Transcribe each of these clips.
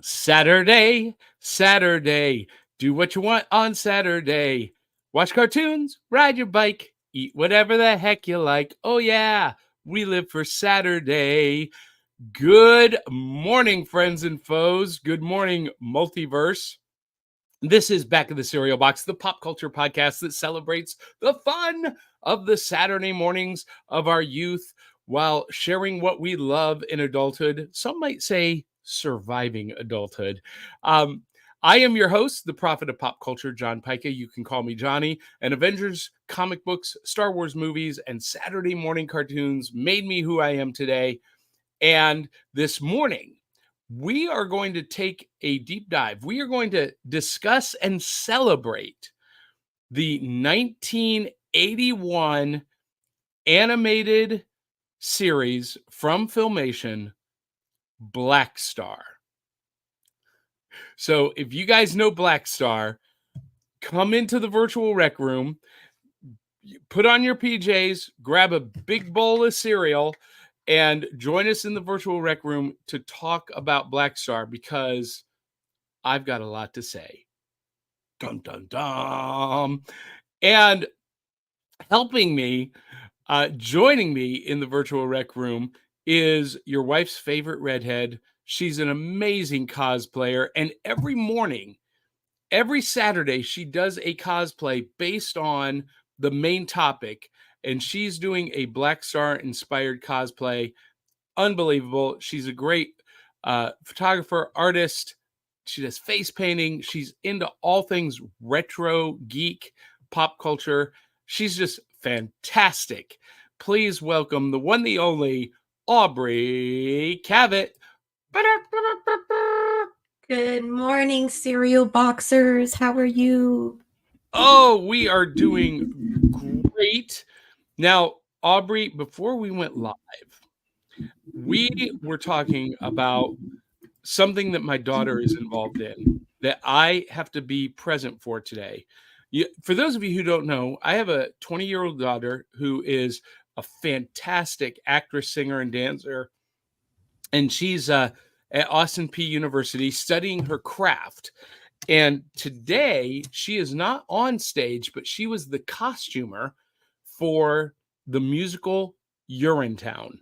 Saturday, Saturday. Do what you want on Saturday. Watch cartoons, ride your bike, eat whatever the heck you like. Oh, yeah, we live for Saturday. Good morning, friends and foes. Good morning, multiverse. This is Back of the Cereal Box, the pop culture podcast that celebrates the fun of the Saturday mornings of our youth while sharing what we love in adulthood. Some might say surviving adulthood. I am your host, the prophet of pop culture, John Pyka. You can call me Johnny. And Avengers, comic books, Star Wars movies, and Saturday morning cartoons made me who I am today. And this morning, we are going to take a deep dive. We are going to discuss and celebrate the 1981 animated series from Filmation, Blackstar. So if you guys know Blackstar, come into the virtual rec room, put on your PJs, grab a big bowl of cereal, and join us in the virtual rec room to talk about Blackstar because I've got a lot to say. Dun, dun, dun. And helping me, joining me in the virtual rec room is your wife's favorite redhead. She's an amazing cosplayer. And every morning, every Saturday, she does a cosplay based on the main topic. And she's doing a Blackstar inspired cosplay. Unbelievable. She's a great photographer, artist. She does face painting. She's into all things retro, geek, pop culture. She's just fantastic. Please welcome the one, the only Aubrey Cavitt. Good morning, cereal boxers. How are you? Oh, we are doing great. Now, Aubrey, before we went live, we were talking about something that my daughter is involved in that I have to be present for today. For those of you who don't know, I have a 20-year-old daughter who is a fantastic actress, singer, and dancer. And she's at Austin P University studying her craft. And today she is not on stage, but she was the costumer for the musical Urinetown.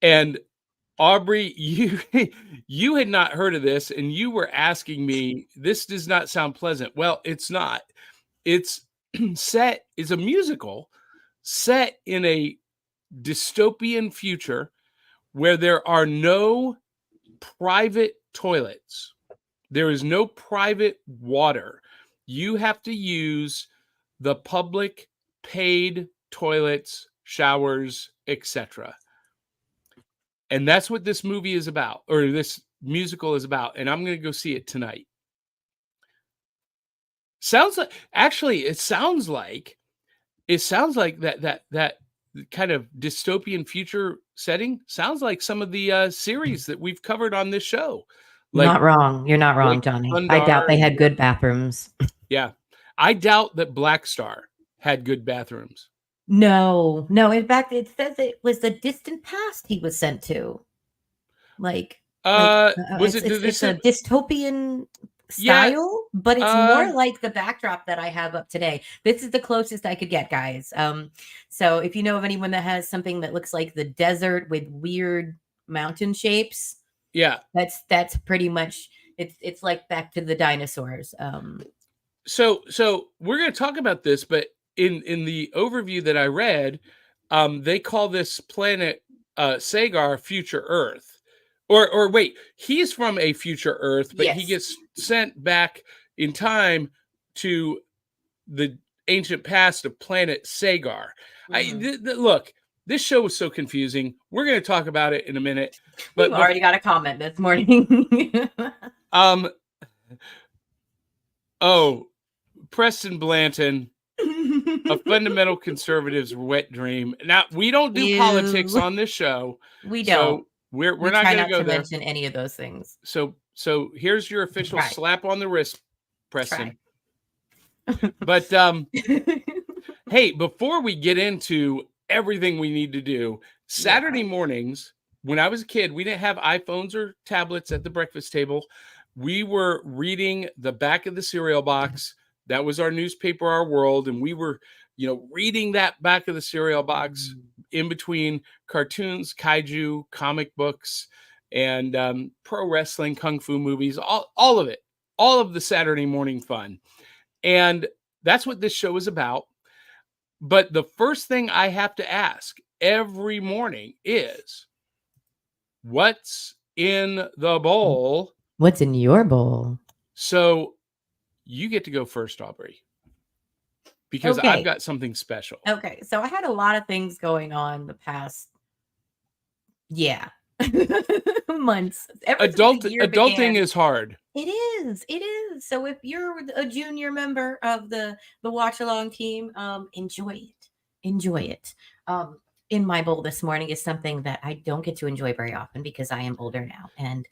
And Aubrey, you had not heard of this, and you were asking me, this does not sound pleasant. Well, it's not. It's it's a musical set in a dystopian future where there are no private toilets. There is no private water. You have to use the public paid toilets, showers, etc. And that's what this movie is about, or this musical is about. And I'm going to go see it tonight. Sounds like, actually, it sounds like that kind of dystopian future setting sounds like some of the series that we've covered on this show. Like, not wrong. You're not wrong, like Johnny. Sundar, I doubt they had good bathrooms. Yeah. I doubt that Blackstar had good bathrooms. No. In fact, it says it was the distant past he was sent to. It's a dystopian style, but it's more like the backdrop that I have up today. This is the closest I could get, guys. So if you know of anyone that has something that looks like the desert with weird mountain shapes, yeah, that's pretty much it's like back to the dinosaurs. So we're going to talk about this, but in the overview that I read, they call this planet Sagar Future Earth. Or wait, he's from a future Earth, but he gets sent back in time to the ancient past of planet Sagar. Look, this show was so confusing. We're going to talk about it in a minute. But we've already got a comment this morning. Preston Blanton, a fundamental conservative's wet dream. Now, we don't do politics on this show. We don't. So we're not going to go there. Mention any of those things. So here's your official slap on the wrist, Preston. But hey, before we get into everything we need to do, Saturday mornings when I was a kid, we didn't have iPhones or tablets at the breakfast table. We were reading the back of the cereal box. That was our newspaper, Our World, and we were, reading that back of the cereal box in between cartoons, kaiju, comic books, and pro wrestling, kung fu movies, all of it, all of the Saturday morning fun. And that's what this show is about. But the first thing I have to ask every morning is, what's in the bowl? What's in your bowl? So you get to go first, Aubrey, because I've got something special. Okay, so I had a lot of things going on the past, months. Adulting is hard. It is. So if you're a junior member of the watch along team, enjoy it. In my bowl this morning is something that I don't get to enjoy very often because I am older now, and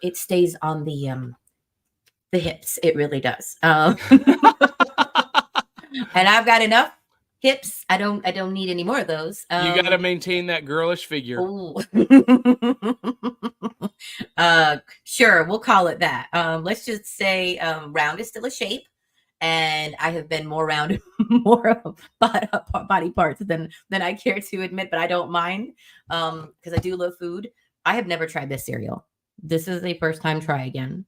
it stays on the hips. It really does. And I've got enough hips. I don't need any more of those. You got to maintain that girlish figure. Sure, we'll call it that. Let's just say round is still a shape, and I have been more round, more body parts than I care to admit, but I don't mind because I do love food. I have never tried this cereal. This is a first time try again.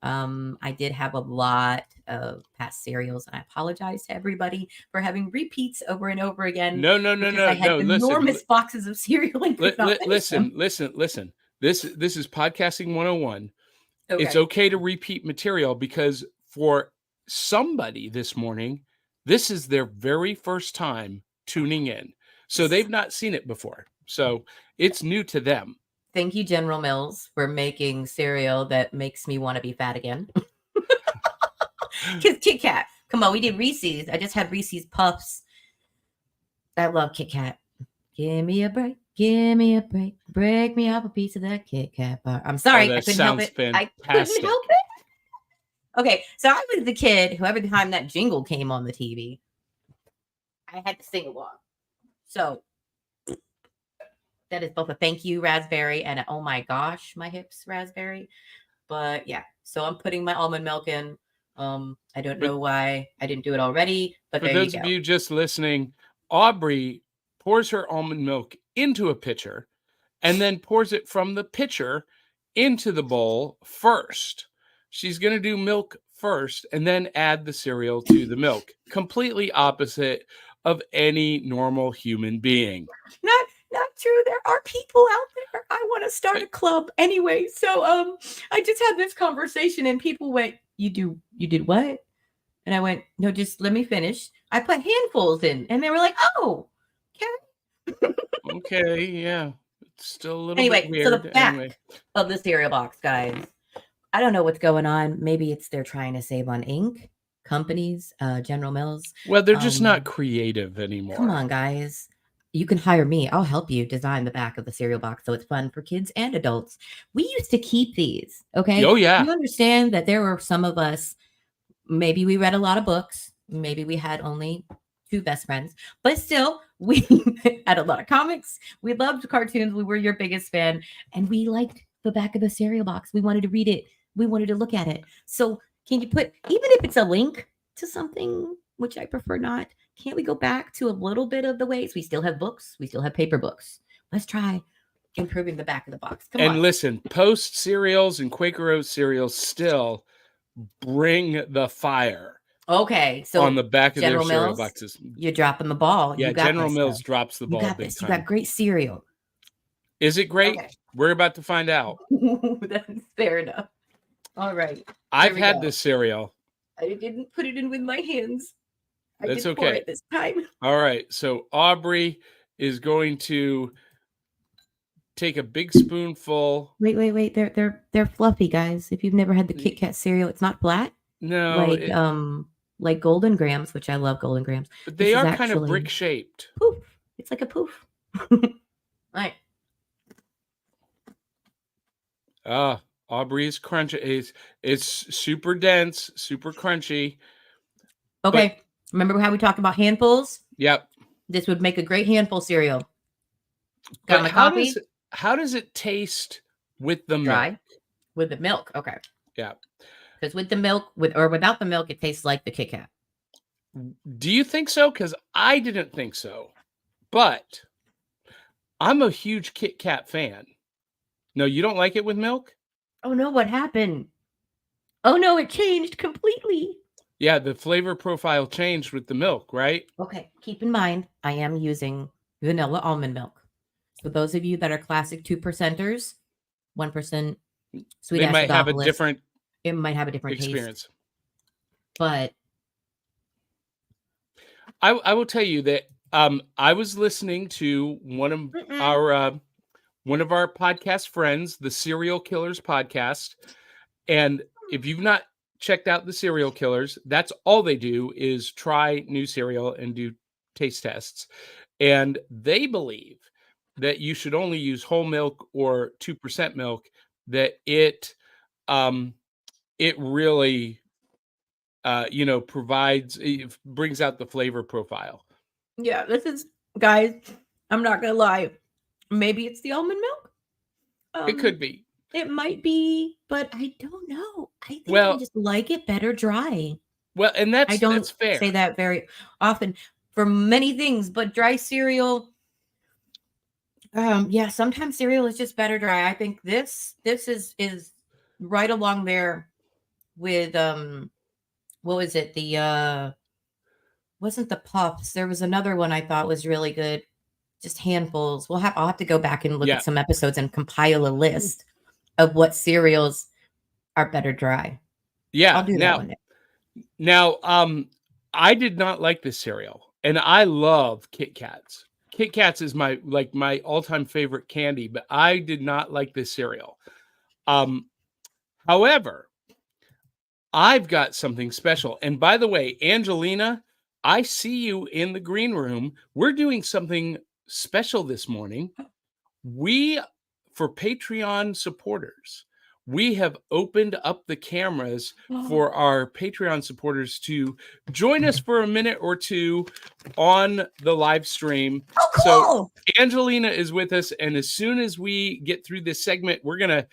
I did have a lot of past cereals, and I apologize to everybody for having repeats over and over again. No. I had enormous boxes of cereal. And listen. This is podcasting 101. Okay. It's okay to repeat material because for somebody this morning, this is their very first time tuning in. So they've not seen it before. So it's new to them. Thank you, General Mills, for making cereal that makes me want to be fat again. Because Kit Kat. Come on, we did Reese's. I just had Reese's Puffs. I love Kit Kat. Give me a break. Break me off a piece of that Kit Kat bar. I'm sorry. I couldn't help it. Fantastic. I couldn't help it. Okay, so I was the kid who every time that jingle came on the TV, I had to sing along. So that is both a thank you raspberry and a, oh my gosh, my hips raspberry. But yeah, so I'm putting my almond milk in. I don't know why I didn't do it already, but for those of you just listening, Aubrey pours her almond milk into a pitcher and then pours it from the pitcher into the bowl first. She's going to do milk first and then add the cereal to the milk. Completely opposite of any normal human being. Not true. There are people out there. I want to start a club anyway. So I just had this conversation and people went, you did what? And I went, no, just let me finish. I put handfuls in and they were like, oh, okay. Okay, yeah. It's still a little bit weird. So the back of the cereal box, guys. I don't know what's going on. Maybe it's they're trying to save on ink. Companies, General Mills. Well, they're just not creative anymore. Come on, guys. You can hire me. I'll help you design the back of the cereal box so it's fun for kids and adults. We used to keep these, okay? Oh, yeah. You understand that there were some of us, maybe we read a lot of books. Maybe we had only 2 best friends. But still, we had a lot of comics. We loved cartoons. We were your biggest fan. And we liked the back of the cereal box. We wanted to read it. We wanted to look at it. So can you put, even if it's a link to something, which I prefer not, can't we go back to a little bit of the ways? We still have books. We still have paper books. Let's try improving the back of the box. Come on. Listen, Post cereals and Quaker Oats cereals still bring the fire. Okay, so on the back of General their cereal Mills, boxes. You're dropping the ball. Yeah, General Mills drops the ball. You got big this. time. You got great cereal. Is it great? Okay. We're about to find out. That's fair enough. All right. I've had this cereal. I didn't put it in with my hands. That's okay. Pour it this time. All right. So Aubrey is going to take a big spoonful. Wait. They're fluffy, guys. If you've never had the Kit Kat cereal, it's not flat. No. Like Golden Grams, which I love Golden Grams. But they are kind of brick shaped. Poof. It's like a poof. All right. Aubrey's crunchy. It's super dense, super crunchy. Okay. Remember how we talked about handfuls? Yep. This would make a great handful cereal. Got my coffee. how does it taste with the Dry? milk? With the milk. Okay. Yeah. Because with the milk, with or without the milk, it tastes like the Kit Kat. Do you think so? Because I didn't think so. But I'm a huge Kit Kat fan. No, you don't like it with milk? Oh no, what happened? Oh no, it changed completely. Yeah, the flavor profile changed with the milk, right? Okay, keep in mind, I am using vanilla almond milk. So those of you that are classic 2%ers, 1% sweet They might have a acidophilus, different it might have a different experience. taste. But I will tell you that I was listening to one of our podcast friends, the Serial Killers podcast, and if you've not checked out the Serial Killers, that's all they do is try new cereal and do taste tests, and they believe that you should only use whole milk or 2% milk. That it really provides, it brings out the flavor profile. yeah, this is, guys, I'm not gonna lie. Maybe it's the almond milk. It could be. It might be, but I don't know. I think I Well, just like it better dry. well, and I don't that's fair. say that very often for many things, but dry cereal. Yeah, sometimes cereal is just better dry. I think this is right along there with what was it? The wasn't the Puffs. There was another one I thought was really good. Just handfuls. I'll have to go back and look Yeah. at some episodes and compile a list of what cereals are better dry. Yeah. I'll do that one day. Now, I did not like this cereal, and I love Kit Kats. Kit Kats is my all-time favorite candy, but I did not like this cereal. However, I've got something special. And by the way, Angelina, I see you in the green room. We're doing something special this morning. For Patreon supporters, we have opened up the cameras for our Patreon supporters to join us for a minute or two on the live stream. Oh, cool. So Angelina is with us, and as soon as we get through this segment, we're going to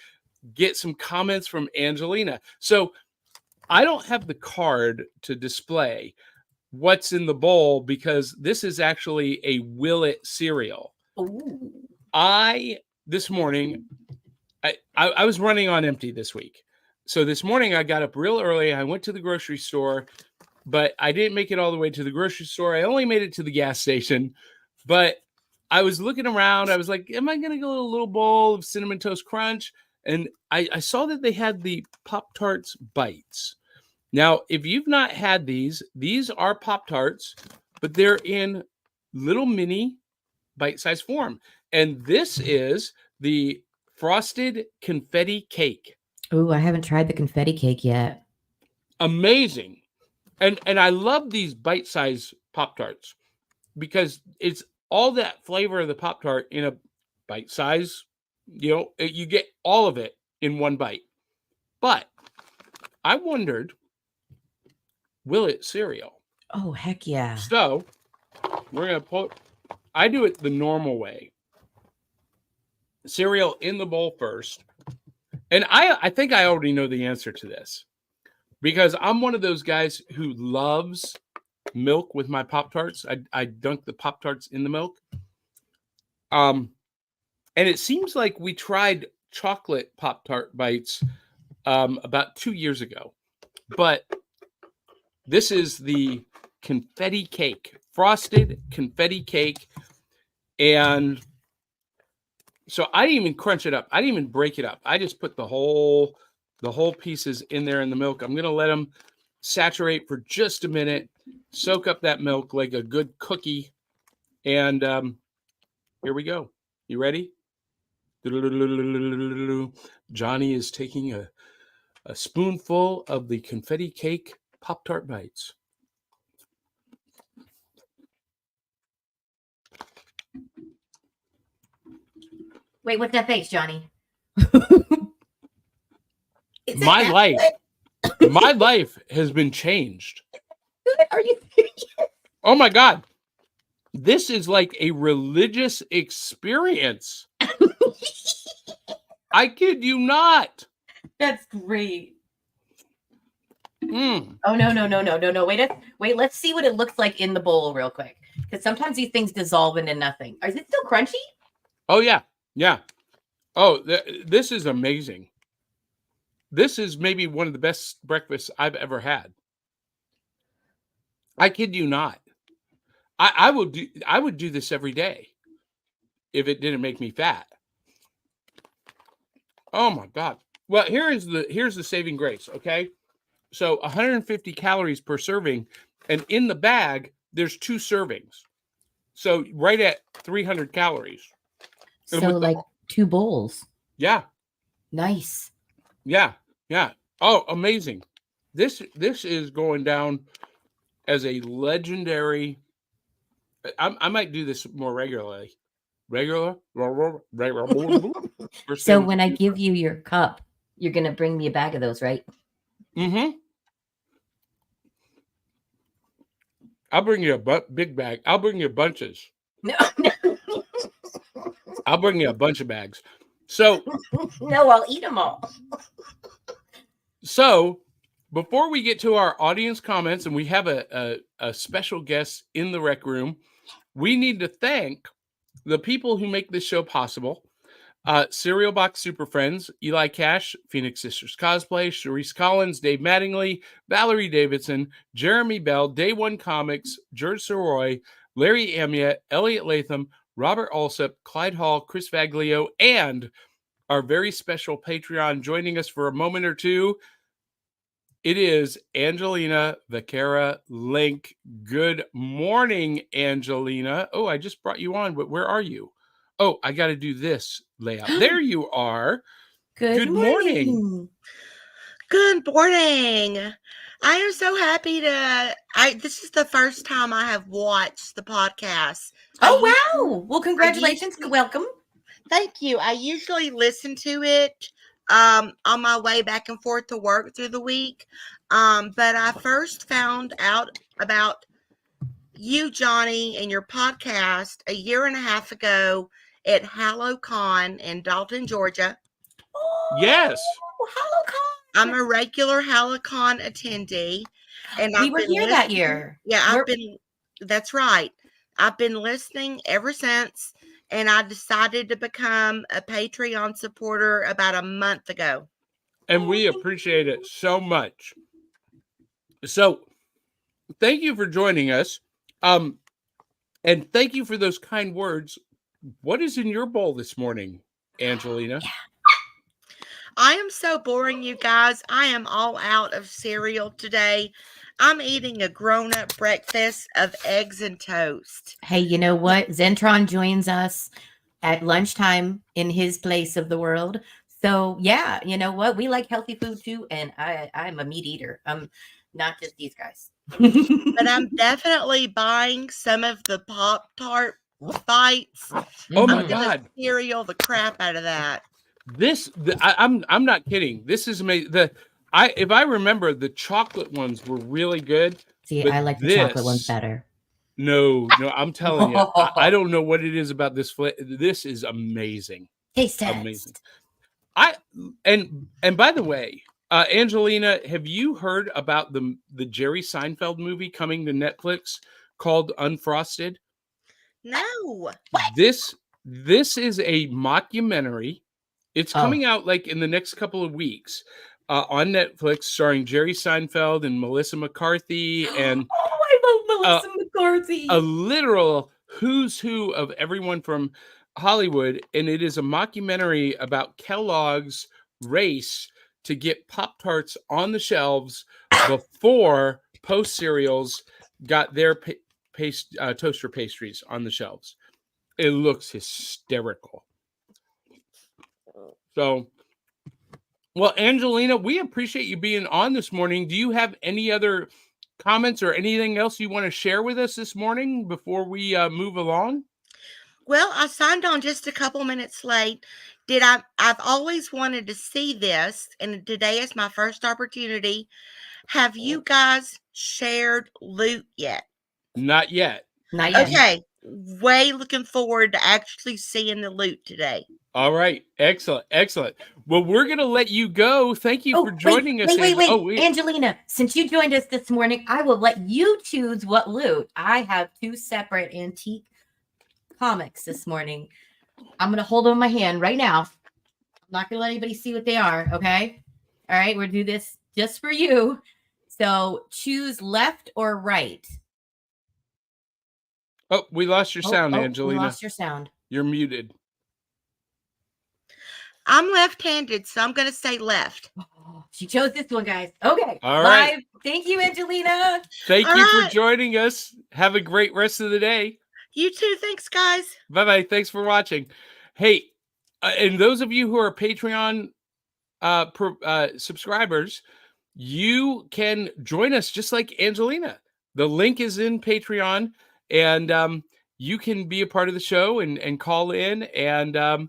get some comments from Angelina. So I don't have the card to display what's in the bowl because this is actually a Willet cereal. Ooh. This morning, I was running on empty this week. So this morning I got up real early. I went to the grocery store, but I didn't make it all the way to the grocery store. I only made it to the gas station, but I was looking around. I was like, am I going to go a little bowl of Cinnamon Toast Crunch? And I saw that they had the Pop-Tarts Bites. Now, if you've not had these are Pop-Tarts, but they're in little mini bite-sized form. And this is the frosted confetti cake. Ooh, I haven't tried the confetti cake yet. Amazing. And I love these bite-sized Pop-Tarts because it's all that flavor of the Pop-Tart in a bite-size, you get all of it in one bite. But I wondered, Willet cereal. Oh, heck yeah. So we're going to I do it the normal way. Cereal in the bowl first. And I think I already know the answer to this because I'm one of those guys who loves milk with my Pop-Tarts. I dunk the Pop-Tarts in the milk. And it seems like we tried chocolate Pop-Tart bites about 2 years ago. But this is the confetti cake, frosted confetti cake. And so I didn't even crunch it up. I didn't even break it up. I just put the whole pieces in there in the milk. I'm going to let them saturate for just a minute, soak up that milk like a good cookie. And here we go. You ready? Johnny is taking a spoonful of the confetti cake Pop-Tart Bites. Wait, what's that face, Johnny? My life has been changed. Are you serious? Oh my God. This is like a religious experience. I kid you not. That's great. Mm. Oh, no. Wait, let's see what it looks like in the bowl real quick. Because sometimes these things dissolve into nothing. Is it still crunchy? Oh, yeah. Yeah. Oh, this is amazing. This is maybe one of the best breakfasts I've ever had. I kid you not. I would do this every day if it didn't make me fat. Oh my God. Well, here's the saving grace, okay? So 150 calories per serving, and in the bag, there's 2 servings. So right at 300 calories. So like 2 bowls. Yeah. Nice. Yeah. Yeah. Oh, amazing. This is going down as a legendary. I might do this more regularly. So when I give you your cup, you're going to bring me a bag of those, right? Mm-hmm. I'll bring you a big bag. I'll bring you bunches. No. I'll bring you a bunch of bags. So no, I'll eat them all. So before we get to our audience comments, and we have a special guest in the rec room, we need to thank the people who make this show possible. Cereal Box Super Friends, Eli Cash, Phoenix Sisters Cosplay, Sharice Collins, Dave Mattingly, Valerie Davidson, Jeremy Bell, Day One Comics, George Soroy, Larry Amiet, Elliot Latham, Robert Alsop, Clyde Hall, Chris Vaglio, and our very special Patreon joining us for a moment or two. It is Angelina Vaquera Link. Good morning, Angelina. Oh, I just brought you on, but where are you? Oh, I got to do this layout. There you are. Good morning. Good morning. I am so happy this is the first time I have watched the podcast. Oh, wow. Well, congratulations. Welcome. Thank you. I usually listen to it on my way back and forth to work through the week. But I first found out about you, Johnny, and your podcast a year and a half ago at HalloCon in Dalton, Georgia. Oh, yes. HalloCon. I'm a regular HalloCon attendee. And we were here that year. Yeah, that's right. I've been listening ever since, and I decided to become a Patreon supporter about a month ago. And we appreciate it so much. So thank you for joining us. And thank you for those kind words. What is in your bowl this morning, Angelina? Yeah. I am so boring, you guys. I am all out of cereal today. I'm eating a grown-up breakfast of eggs and toast. Hey, you know what? Zentron joins us at lunchtime in his place of the world. So, yeah, you know what? We like healthy food too, and I'm a meat eater. Not just these guys. But I'm definitely buying some of the Pop-Tart bites. Oh my God. Cereal the crap out of that. I'm not kidding. This is amazing. If I remember, the chocolate ones were really good. See, I like the chocolate ones better. No, I'm telling you, I don't know what it is about this. This is amazing. Taste test. Amazing. And by the way, Angelina, have you heard about the Jerry Seinfeld movie coming to Netflix called Unfrosted? No. What? This is a mockumentary. It's coming out like in the next couple of weeks on Netflix, starring Jerry Seinfeld and Melissa McCarthy. And I love Melissa McCarthy. A literal who's who of everyone from Hollywood. And it is a mockumentary about Kellogg's race to get Pop-Tarts on the shelves before Post cereals got their toaster pastries on the shelves. It looks hysterical. So, well, Angelina, we appreciate you being on this morning. Do you have any other comments or anything else you want to share with us this morning before we move along? Well, I signed on just a couple minutes late. I've always wanted to see this, and today is my first opportunity. Have you guys shared loot yet? Not yet. Not yet. Okay. way looking forward to actually seeing the loot today. All right. Excellent. Excellent. Well, we're going to let you go. Thank you for joining us. Wait. Angelina, since you joined us this morning, I will let you choose what loot. I have 2 separate antique comics this morning. I'm going to hold them in my hand right now. I'm not going to let anybody see what they are. Okay. All right. We'll do this just for you. So choose left or right. Oh, we lost your sound, Angelina. We lost your sound. You're muted. I'm left-handed, so I'm going to say left. Oh, she chose this one, guys. Okay. All right. Thank you, Angelina. Thank you for joining us. Have a great rest of the day. You too. Thanks, guys. Bye-bye. Thanks for watching. Hey, and those of you who are Patreon subscribers, you can join us just like Angelina. The link is in Patreon, and you can be a part of the show and call in and,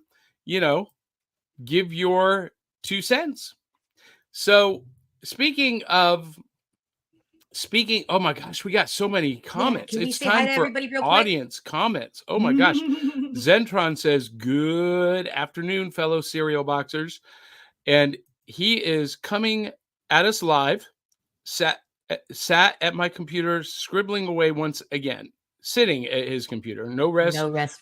give your 2 cents. So speaking, oh my gosh, we got so many comments. Yeah, it's time for audience comments. Oh my gosh. Zentron says, good afternoon, fellow cereal boxers. And he is coming at us live, sat at my computer, scribbling away once again, sitting at his computer. No rest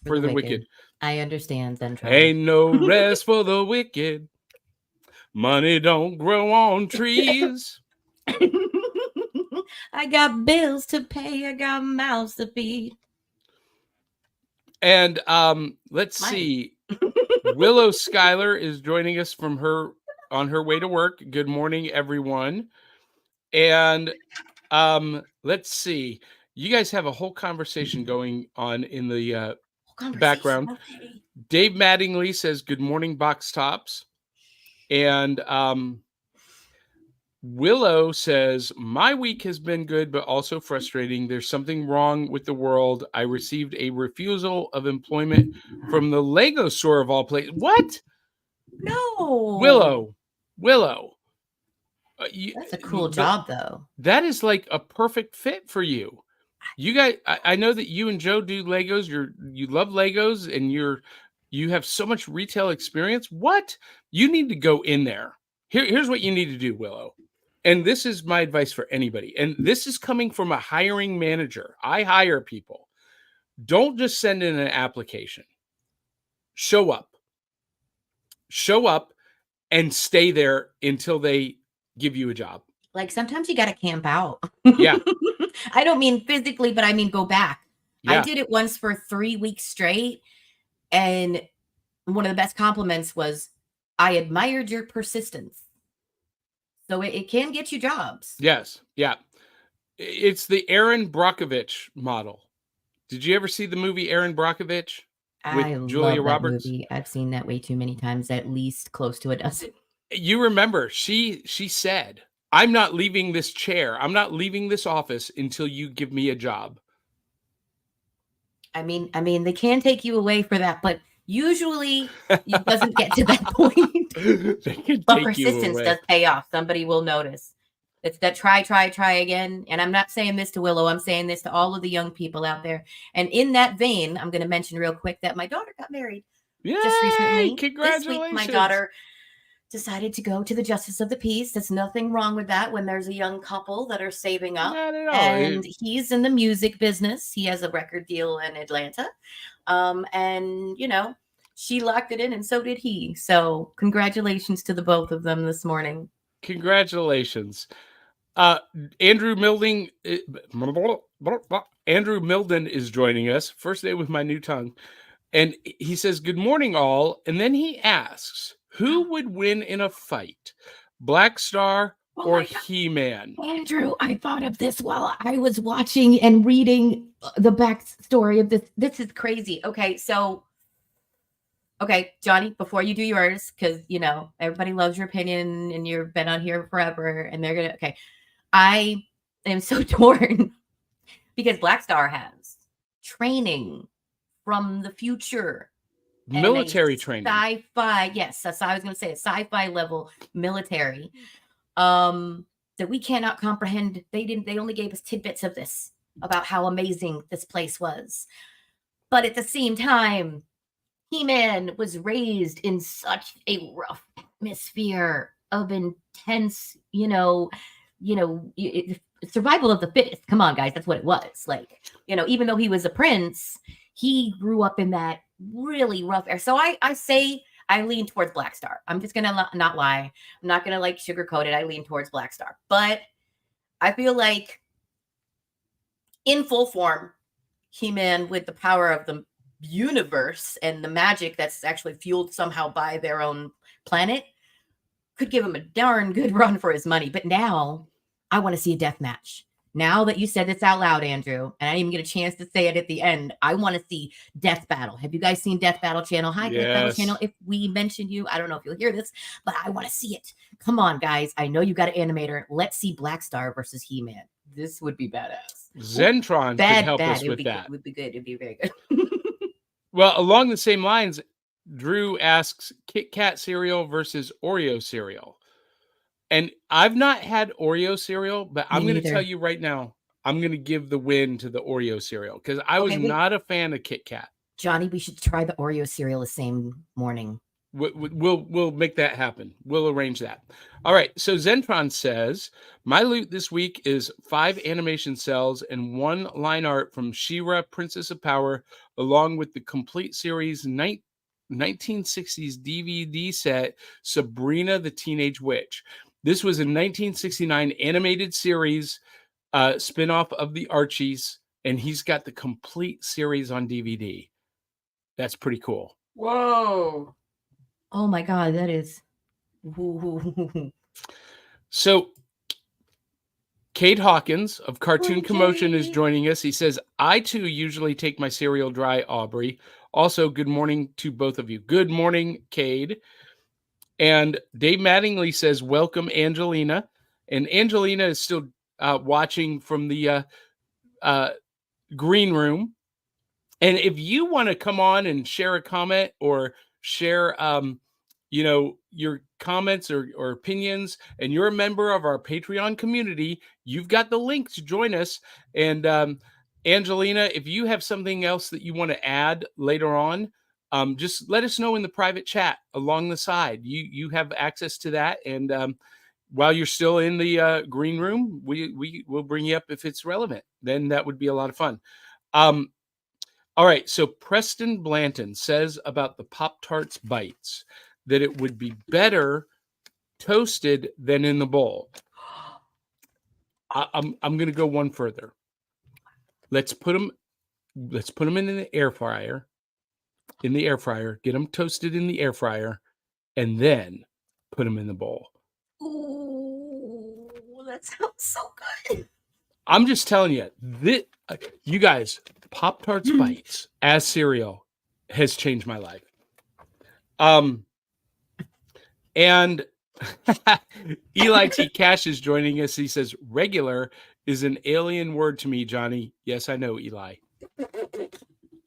for the wicked. I understand, Zentron. Ain't no rest for the wicked. Money don't grow on trees. I got bills to pay. I got mouths to feed. And let's see. Willow Schuyler is joining us on her way to work. Good morning, everyone. And let's see. You guys have a whole conversation going on in the background. Okay. Dave Mattingly says, good morning, box tops. And Willow says, my week has been good, but also frustrating. There's something wrong with the world. I received a refusal of employment from the Lego store of all places. What? No. Willow. That's a cool job, though. That is like a perfect fit for you. You guys, I know that you and Joe do Legos. You love Legos, and you have so much retail experience. What? You need to go in there. Here's what you need to do, Willow. And this is my advice for anybody. And this is coming from a hiring manager. I hire people. Don't just send in an application. Show up and stay there until they give you a job. Like sometimes you got to camp out. Yeah. I don't mean physically, but I mean go back. Yeah. I did it once for 3 weeks straight. And one of the best compliments was, I admired your persistence. So it can get you jobs. Yes. Yeah. It's the Aaron Brockovich model. Did you ever see the movie Aaron Brockovich with Julia Roberts? Movie. I've seen that way too many times, at least close to a dozen. You remember, she said, I'm not leaving this chair. I'm not leaving this office until you give me a job. I mean, they can take you away for that, but usually it doesn't get to that point. But persistence does pay off. Somebody will notice. It's that try again. And I'm not saying this to Willow. I'm saying this to all of the young people out there. And in that vein, I'm going to mention real quick that my daughter got married. Just recently. Congratulations. This week, my daughter decided to go to the Justice of the Peace. There's nothing wrong with that when there's a young couple that are saving up. Not at all. And he's in the music business. He has a record deal in Atlanta. And, she locked it in and so did he. So congratulations to the both of them this morning. Congratulations. Andrew Milden is joining us. First day with my new tongue. And he says, good morning, all. And then he asks, who would win in a fight, Blackstar or He-Man? Andrew, I thought of this while I was watching and reading the backstory of this. This is crazy. Okay, Johnny, before you do yours, because, everybody loves your opinion and you've been on here forever and they're going to, okay. I am so torn because Blackstar has training from the future. Military training. Sci-fi, yes. So I was going to say a sci-fi level military that we cannot comprehend. They only gave us tidbits of this about how amazing this place was. But at the same time, He-Man was raised in such a rough atmosphere of intense, survival of the fittest. Come on, guys, that's what it was. Like, even though he was a prince, he grew up in that really rough era. So I say I lean towards Blackstar. I'm just gonna not lie. I'm not gonna like sugarcoat it. I lean towards Blackstar, but I feel like in full form, He-Man with the power of the universe and the magic that's actually fueled somehow by their own planet could give him a darn good run for his money. But now I want to see a death match. Now that you said this out loud, Andrew, and I didn't even get a chance to say it at the end, I want to see Death Battle. Have you guys seen Death Battle Channel? Hi, yes. Death Battle Channel. If we mention you, I don't know if you'll hear this, but I want to see it. Come on, guys. I know you got an animator. Let's see Blackstar versus He-Man. This would be badass. Zentron could help us with that. It would be good. It'd be very good. Well, along the same lines, Drew asks Kit Kat cereal versus Oreo cereal. And I've not had Oreo cereal, but I'm going to tell you right now, I'm going to give the win to the Oreo cereal because I was not a fan of Kit Kat. Johnny, we should try the Oreo cereal the same morning. We'll make that happen. We'll arrange that. All right. So Zentron says, my loot this week is 5 animation cells and 1 line art from She-Ra, Princess of Power, along with the complete series 1960s DVD set, Sabrina the Teenage Witch. This was a 1969 animated series spinoff of the Archies, and he's got the complete series on DVD. That's pretty cool. Whoa. Oh my God, that is. So, Cade Hawkins of Cartoon Commotion is joining us. He says, I too usually take my cereal dry, Aubrey. Also, good morning to both of you. Good morning, Cade. And Dave Mattingly says, welcome, Angelina. And Angelina is still watching from the green room. And if you want to come on and share a comment or share, your comments or opinions, and you're a member of our Patreon community, you've got the link to join us. And Angelina, if you have something else that you want to add later on, just let us know in the private chat along the side. You have access to that. And while you're still in the green room, we will bring you up if it's relevant. Then that would be a lot of fun. All right. So Preston Blanton says about the Pop-Tarts bites that it would be better toasted than in the bowl. I'm going to go one further. Let's put them in the air fryer. Get them toasted in the air fryer, and then put them in the bowl. Ooh, that sounds so good. I'm just telling you, you guys, Pop-Tarts bites as cereal has changed my life. And Eli T. Cash is joining us. He says, regular is an alien word to me, Johnny. Yes, I know, Eli.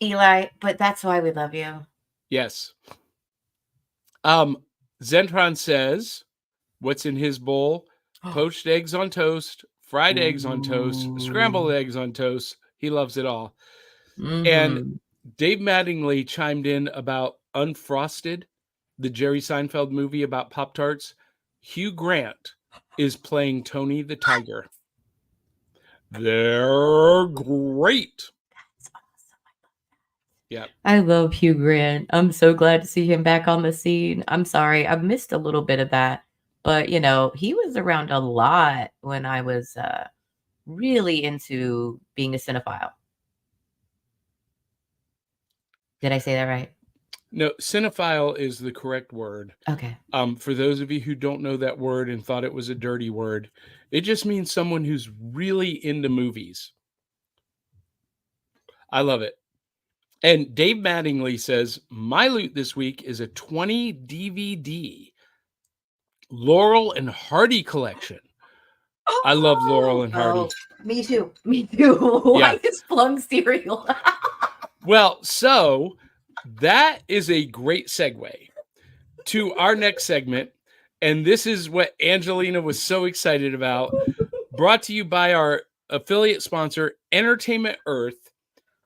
Eli, but that's why we love you. Yes. Zentron says, what's in his bowl? Poached eggs on toast, fried eggs on toast, scrambled eggs on toast. He loves it all. Mm-hmm. And Dave Mattingly chimed in about Unfrosted, the Jerry Seinfeld movie about Pop-Tarts. Hugh Grant is playing Tony the Tiger. They're great. Yeah. I love Hugh Grant. I'm so glad to see him back on the scene. I'm sorry, I've missed a little bit of that. But, he was around a lot when I was really into being a cinephile. Did I say that right? No, cinephile is the correct word. Okay. For those of you who don't know that word and thought it was a dirty word, it just means someone who's really into movies. I love it. And Dave Mattingly says, my loot this week is a 20 DVD Laurel and Hardy collection. Oh, I love Laurel and Hardy. Me too. Why is Plum cereal? Well, so that is a great segue to our next segment. And this is what Angelina was so excited about. Brought to you by our affiliate sponsor, Entertainment Earth.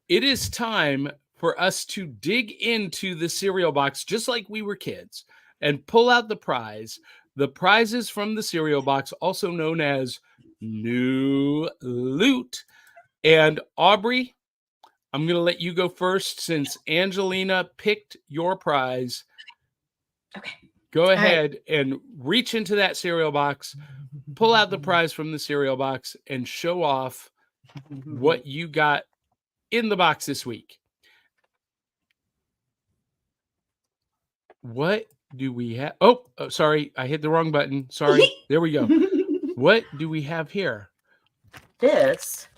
It is time for us to dig into the cereal box just like we were kids and pull out the prize. The prizes from the cereal box, also known as new loot. And Aubrey, I'm going to let you go first since Angelina picked your prize. Okay. Go ahead and reach into that cereal box, pull out the prize from the cereal box, and show off what you got in the box this week. What do we have? Oh, sorry. I hit the wrong button. Sorry. There we go. What do we have here? This.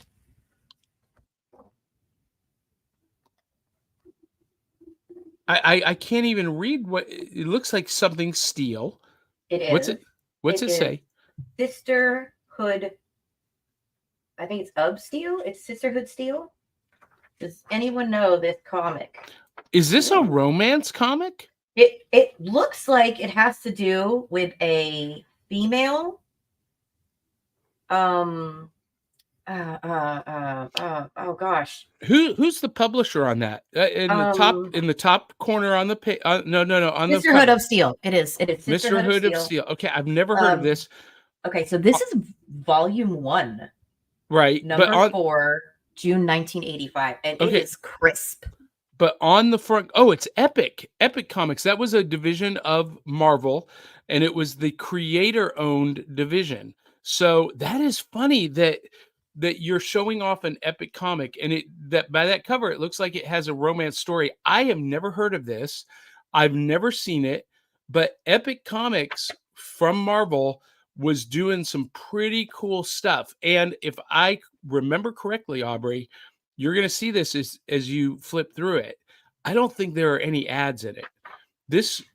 I can't even read what it looks like. Something steel. It is. What's it say? Sisterhood. I think it's of Steel. It's Sisterhood Steel. Does anyone know this comic? Is this a romance comic? It looks like it has to do with a female. Oh gosh. Who's the publisher on that? In the top corner on the page. No. On Sisterhood of Steel. It is Sisterhood of Steel. Okay, I've never heard of this. Okay, so this is volume 1. Right. Number 4, June 1985. And it is crisp. But on the front, it's Epic Comics. That was a division of Marvel, and it was the creator-owned division. So that is funny that you're showing off an Epic comic, and that by that cover, it looks like it has a romance story. I have never heard of this. I've never seen it, but Epic Comics from Marvel was doing some pretty cool stuff. And if I remember correctly, Aubrey, you're going to see this as you flip through it. I don't think there are any ads in it.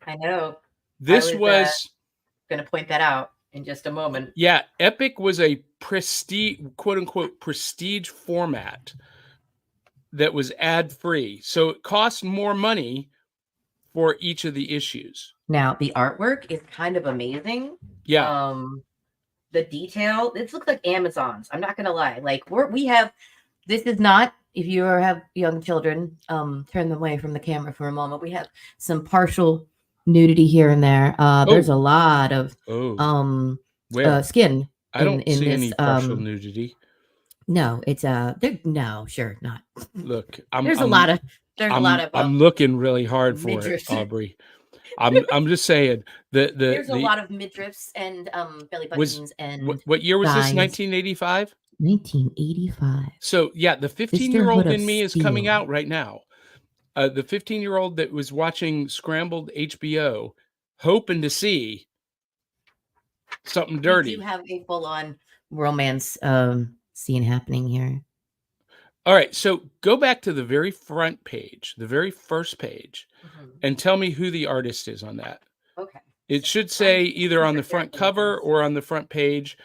I know. This was going to point that out in just a moment. Yeah, Epic was a prestige, quote unquote, prestige format that was ad free. So it cost more money for each of the issues. Now, the artwork is kind of amazing. Yeah. The detail, this looks like Amazon's. I'm not going to lie. Like we have, this is not, if you have young children, turn them away from the camera for a moment. We have some partial nudity here and there. There's a lot of skin. I don't see any partial nudity. No, it's no, sure not. Look, there's a lot of. I'm looking really hard for it, Aubrey. I'm just saying there's a lot of midriffs and belly buttons and. What year was this? 1985. 1985. So yeah, the 15-year-old in me is coming out right now. The 15-year-old that was watching scrambled HBO, hoping to see something dirty. We do have a full-on romance scene happening here. All right, so go back to the very front page, the very first page, and tell me who the artist is on that. Okay. It should say either on the front cover or on the front page.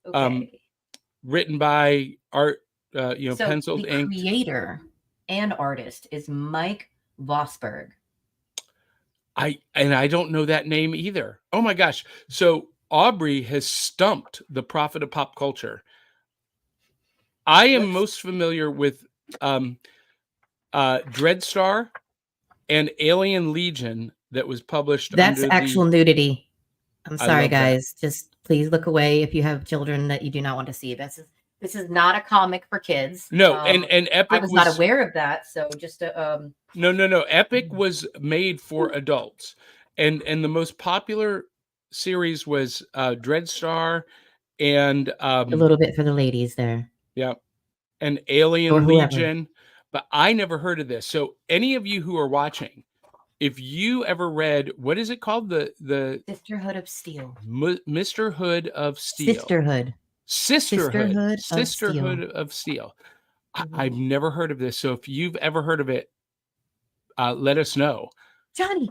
Okay. Written by art, so penciled the ink. Creator and artist is Mike Vosberg. I don't know that name either. Oh my gosh. So Aubrey has stumped the prophet of pop culture. I am most familiar with Dreadstar and Alien Legion that was published. That's actual nudity. I'm sorry, guys. That. Just please look away if you have children that you do not want to see. This is not a comic for kids. No, and Epic I was not aware of that. So just No. Epic was made for adults, and the most popular series was Dreadstar and a little bit for the ladies there. Yeah, and Alien Legion, but I never heard of this. So any of you who are watching, if you ever read, what is it called? The Sisterhood of Steel. Sisterhood of Steel. Sisterhood of Steel. I've never heard of this. So if you've ever heard of it, let us know. Johnny,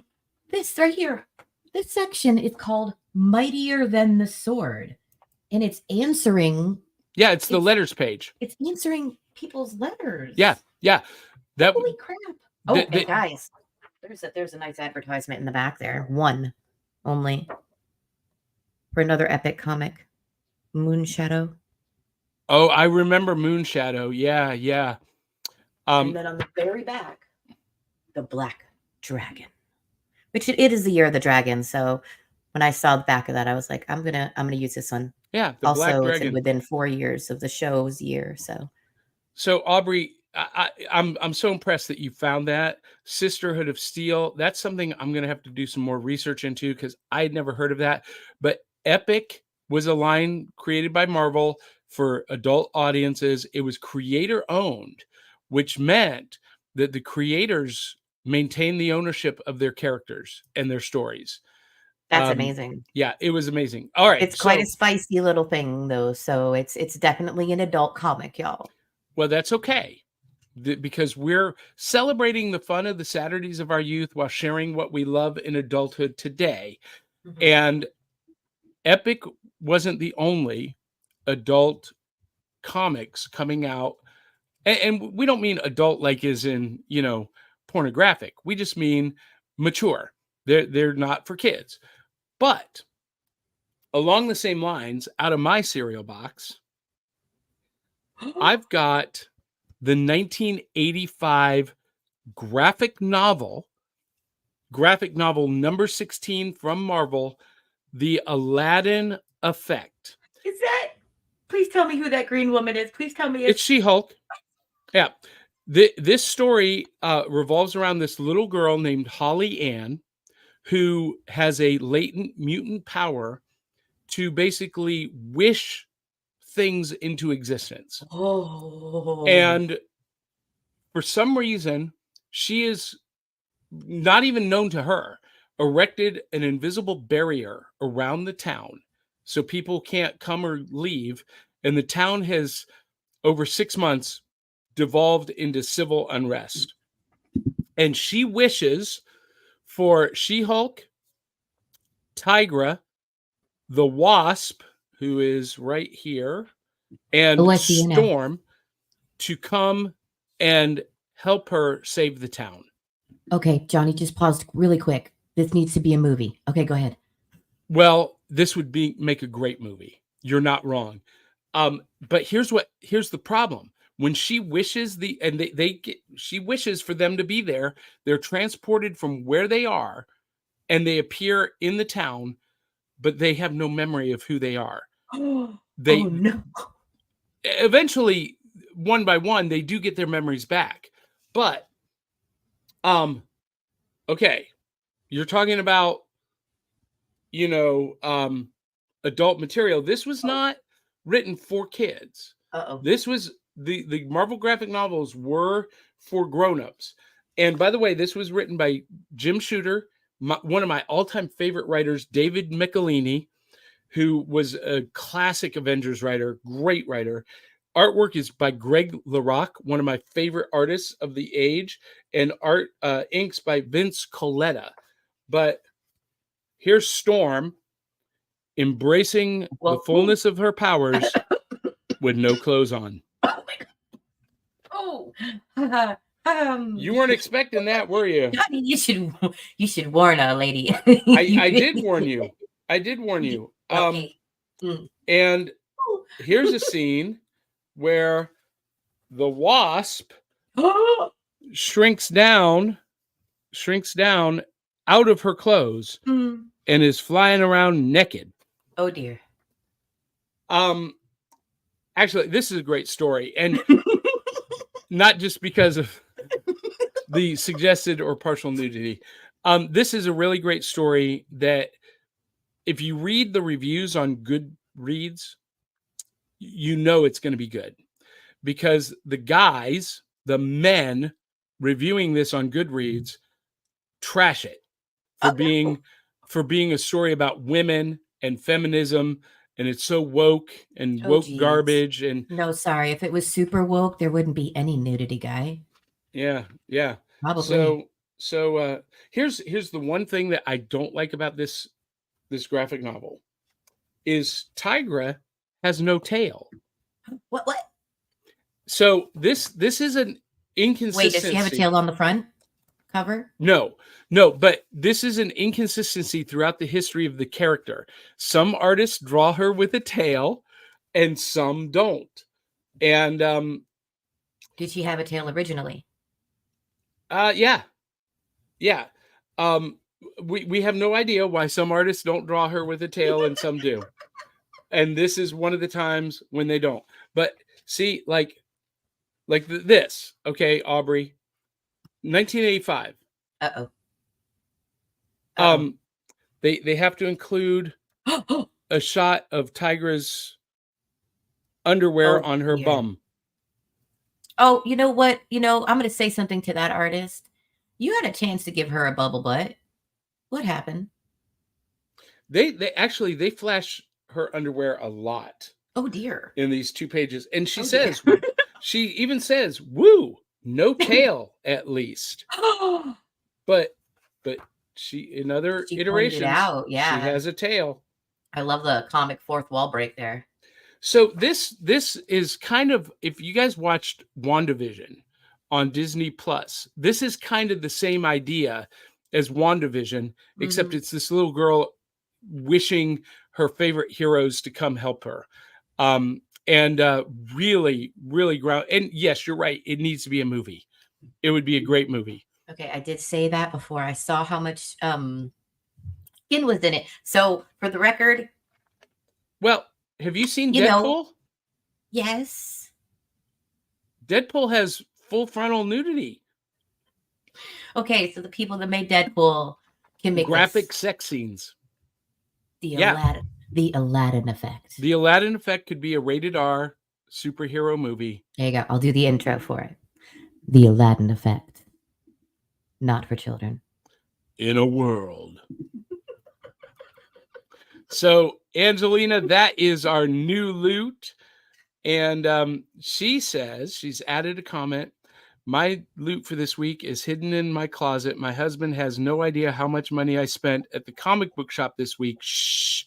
this right here, this section is called Mightier Than the Sword. And it's answering. Yeah, it's the letters page. It's answering people's letters. Yeah. Holy crap. Guys. There's a nice advertisement in the back there. One only. For another Epic comic. Moonshadow. Oh, I remember Moonshadow. Yeah. And then on the very back. The Black Dragon. Which it is the year of the dragon. So when I saw the back of that, I was like, I'm gonna use this one. Yeah, the also, Black Dragon. It's within 4 years of the show's year. So Aubrey, I'm so impressed that you found that Sisterhood of Steel. That's something I'm gonna have to do some more research into because I had never heard of that. But Epic was a line created by Marvel for adult audiences. It was creator owned, which meant that the creators maintain the ownership of their characters and their stories. That's amazing. Yeah, it was amazing. All right. It's quite a spicy little thing though. So it's definitely an adult comic, y'all. Well, that's okay. Because we're celebrating the fun of the Saturdays of our youth while sharing what we love in adulthood today. Mm-hmm. And Epic wasn't the only adult comics coming out. And we don't mean adult like as in, pornographic. We just mean mature. They're not for kids. But along the same lines, out of my cereal box, I've got the 1985 graphic novel number 16 from Marvel, The Aladdin Effect. Is that? Please tell me who that green woman is. Please tell me it's She-Hulk. Yeah. This story revolves around this little girl named Holly Ann who has a latent mutant power to basically wish things into existence. Oh. And for some reason, she is not even known to her, erected an invisible barrier around the town so people can't come or leave. And the town has, over 6 months, devolved into civil unrest. And she wishes for She-Hulk, Tigra, the Wasp, who is right here, and Storm to come and help her save the town. Okay, Johnny, just paused really quick. This needs to be a movie. Okay, go ahead. Well, this would make a great movie. You're not wrong. But here's the problem. When she wishes she wishes for them to be there, they're transported from where they are and they appear in the town, but they have no memory of who they are. Oh no. Eventually, one by one, they do get their memories back. But okay, you're talking about adult material. This was not written for kids. This was the Marvel graphic novels were for grown-ups. And by the way, this was written by Jim Shooter, one of my all-time favorite writers, David Michelini, who was a classic Avengers writer, great writer. Artwork is by Greg LaRocque, one of my favorite artists of the age, and inks by Vince Coletta. But here's Storm embracing the fullness of her powers with no clothes on. Oh my God. Oh. You weren't expecting that, were you? Johnny, you should warn a lady. I did warn you. Okay. And here's a scene where the Wasp shrinks down out of her clothes and is flying around naked. Oh dear. Actually, this is a great story, and not just because of the suggested or partial nudity. This is a really great story that if you read the reviews on Goodreads, it's going to be good, because the men reviewing this on Goodreads trash it for being a story about women and feminism, and it's so woke and garbage. And no, sorry, if it was super woke, there wouldn't be any nudity, guy. Yeah, probably. So here's the one thing that I don't like about this graphic novel is Tigra has no tail. What? So this is an inconsistency. Wait, does she have a tail on the front cover? No, but this is an inconsistency throughout the history of the character. Some artists draw her with a tail and some don't. And did she have a tail originally? Yeah. Yeah. We have no idea why some artists don't draw her with a tail and some do. And this is one of the times when they don't. But see, like this, okay, Aubrey, 1985. Uh-oh. They have to include a shot of Tigra's underwear on her bum. Oh, you know what? I'm going to say something to that artist. You had a chance to give her a bubble butt. What happened? They flash her underwear a lot. Oh dear. In these 2 pages. And she says, she even says, woo, no tail at least. But she, in other iterations, she has a tail. I love the comic fourth wall break there. So this is kind of, if you guys watched WandaVision on Disney Plus, this is kind of the same idea as WandaVision, except it's this little girl wishing her favorite heroes to come help her. And really, really ground. And yes, you're right. It needs to be a movie. It would be a great movie. Okay, I did say that before. I saw how much skin was in it. So for the record, well, have you seen Deadpool? Yes. Deadpool has full frontal nudity. Okay, so the people that made Deadpool can make graphic sex scenes. The Aladdin effect. The Aladdin effect could be a rated R superhero movie. There you go. I'll do the intro for it. The Aladdin effect. Not for children. In a world. So, Angelina, that is our new loot. And she says, she's added a comment. My loot for this week is hidden in my closet. My husband has no idea how much money I spent at the comic book shop this week. Shh.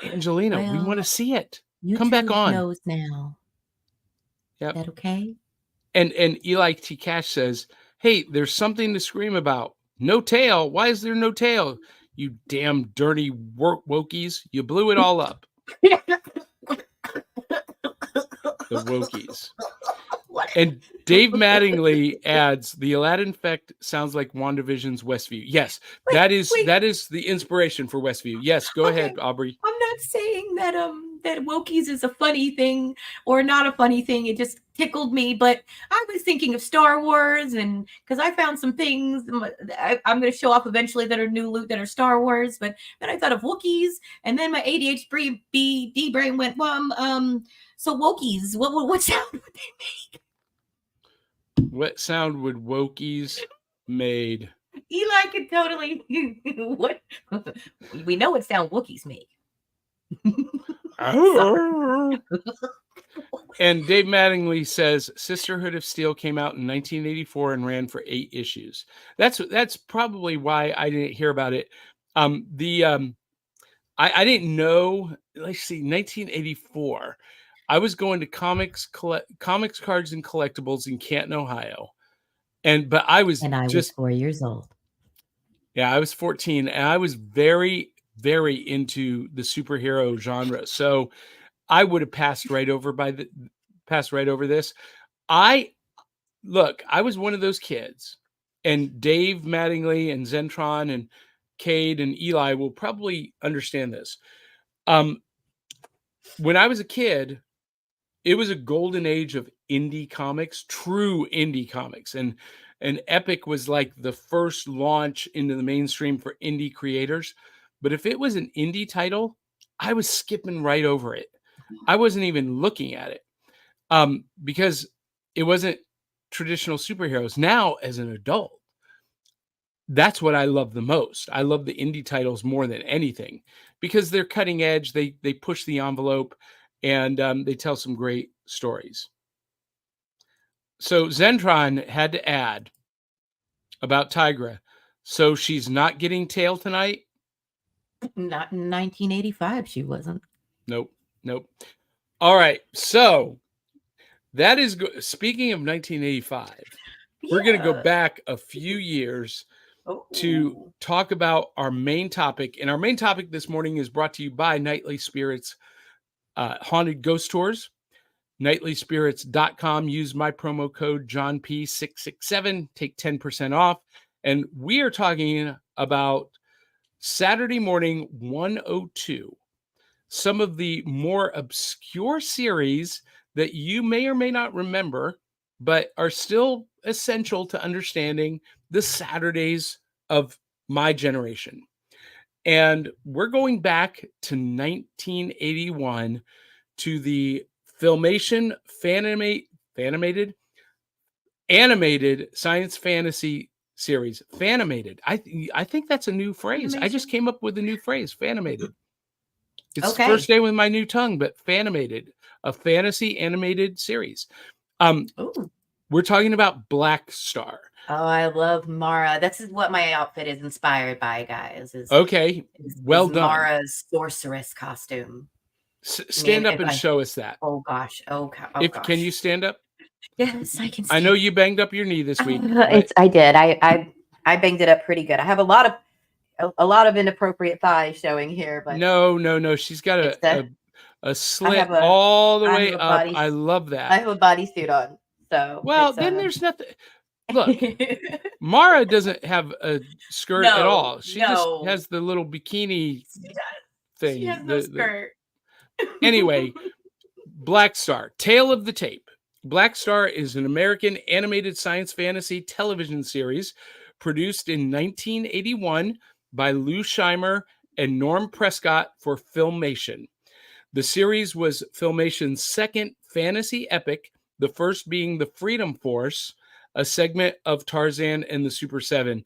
Angelina, we want to see it. Come back on. Knows now. Yep. Is that okay? And Eli T. Cash says, hey, there's something to scream about. No tail. Why is there no tail? You damn dirty wokies. You blew it all up. The wokies. And Dave Mattingly adds, the Aladdin effect sounds like WandaVision's Westview. Yes, that is the inspiration for Westview. Yes, go ahead, Aubrey. I'm not saying that that wokies is a funny thing or not a funny thing. It just tickled me, but I was thinking of Star Wars, and because I found some things I'm going to show off eventually that are new loot that are Star Wars, but then I thought of Wookiees, and then my ADHD brain went, so Wokies, what sound would they make? What sound would Wokies made? Eli could totally. What? We know what sound Wookiees make. And Dave Mattingly says Sisterhood of Steel came out in 1984 and ran for 8 issues. That's probably why I didn't hear about it. I didn't know. Let's see, 1984. I was going to comics, cards, and collectibles in Canton, Ohio, but I was 4 years old. Yeah, I was 14, and I was very, very into the superhero genre. So I would have passed right over this. I was one of those kids, and Dave Mattingly and Zentron and Cade and Eli will probably understand this. When I was a kid, it was a golden age of indie comics, true indie comics. And Epic was like the first launch into the mainstream for indie creators. But if it was an indie title, I was skipping right over it. I wasn't even looking at it because it wasn't traditional superheroes. Now, as an adult, that's what I love the most. I love the indie titles more than anything because they're cutting edge. They push the envelope. And they tell some great stories. So Zentron had to add about Tigra. So she's not getting tail tonight? Not in 1985, she wasn't. Nope. All right. So that is speaking of 1985. Yeah. We're going to go back a few years to talk about our main topic. And our main topic this morning is brought to you by Nightly Spirits Haunted Ghost Tours. Nightlyspirits.com. Use my promo code JohnP667. Take 10% off. And we are talking about Saturday morning 102. Some of the more obscure series that you may or may not remember, but are still essential to understanding the Saturdays of my generation. And we're going back to 1981 to the Filmation animated science fantasy series. Fanimated. I think that's a new phrase. I just came up with a new phrase. Fanimated. It's the first day with my new tongue, but Fanimated, a fantasy animated series. We're talking about Blackstar. Oh, I love Mara. This is what my outfit is inspired by, guys. Well done. Mara's sorceress costume. Stand up and show us that. Oh gosh. Can you stand up? Yes, I can. I know you banged up your knee this week. I did. I banged it up pretty good. I have a lot of inappropriate thighs showing here, but no. She's got a slit all the way up. I love that. I have a bodysuit on. So then there's nothing. Look, Mara doesn't have a skirt at all. She just has the little bikini thing. She has no skirt. Anyway, Blackstar, Tale of the Tape. Blackstar is an American animated science fantasy television series produced in 1981 by Lou Scheimer and Norm Prescott for Filmation. The series was Filmation's second fantasy epic, the first being The Freedom Force, a segment of Tarzan and the Super 7.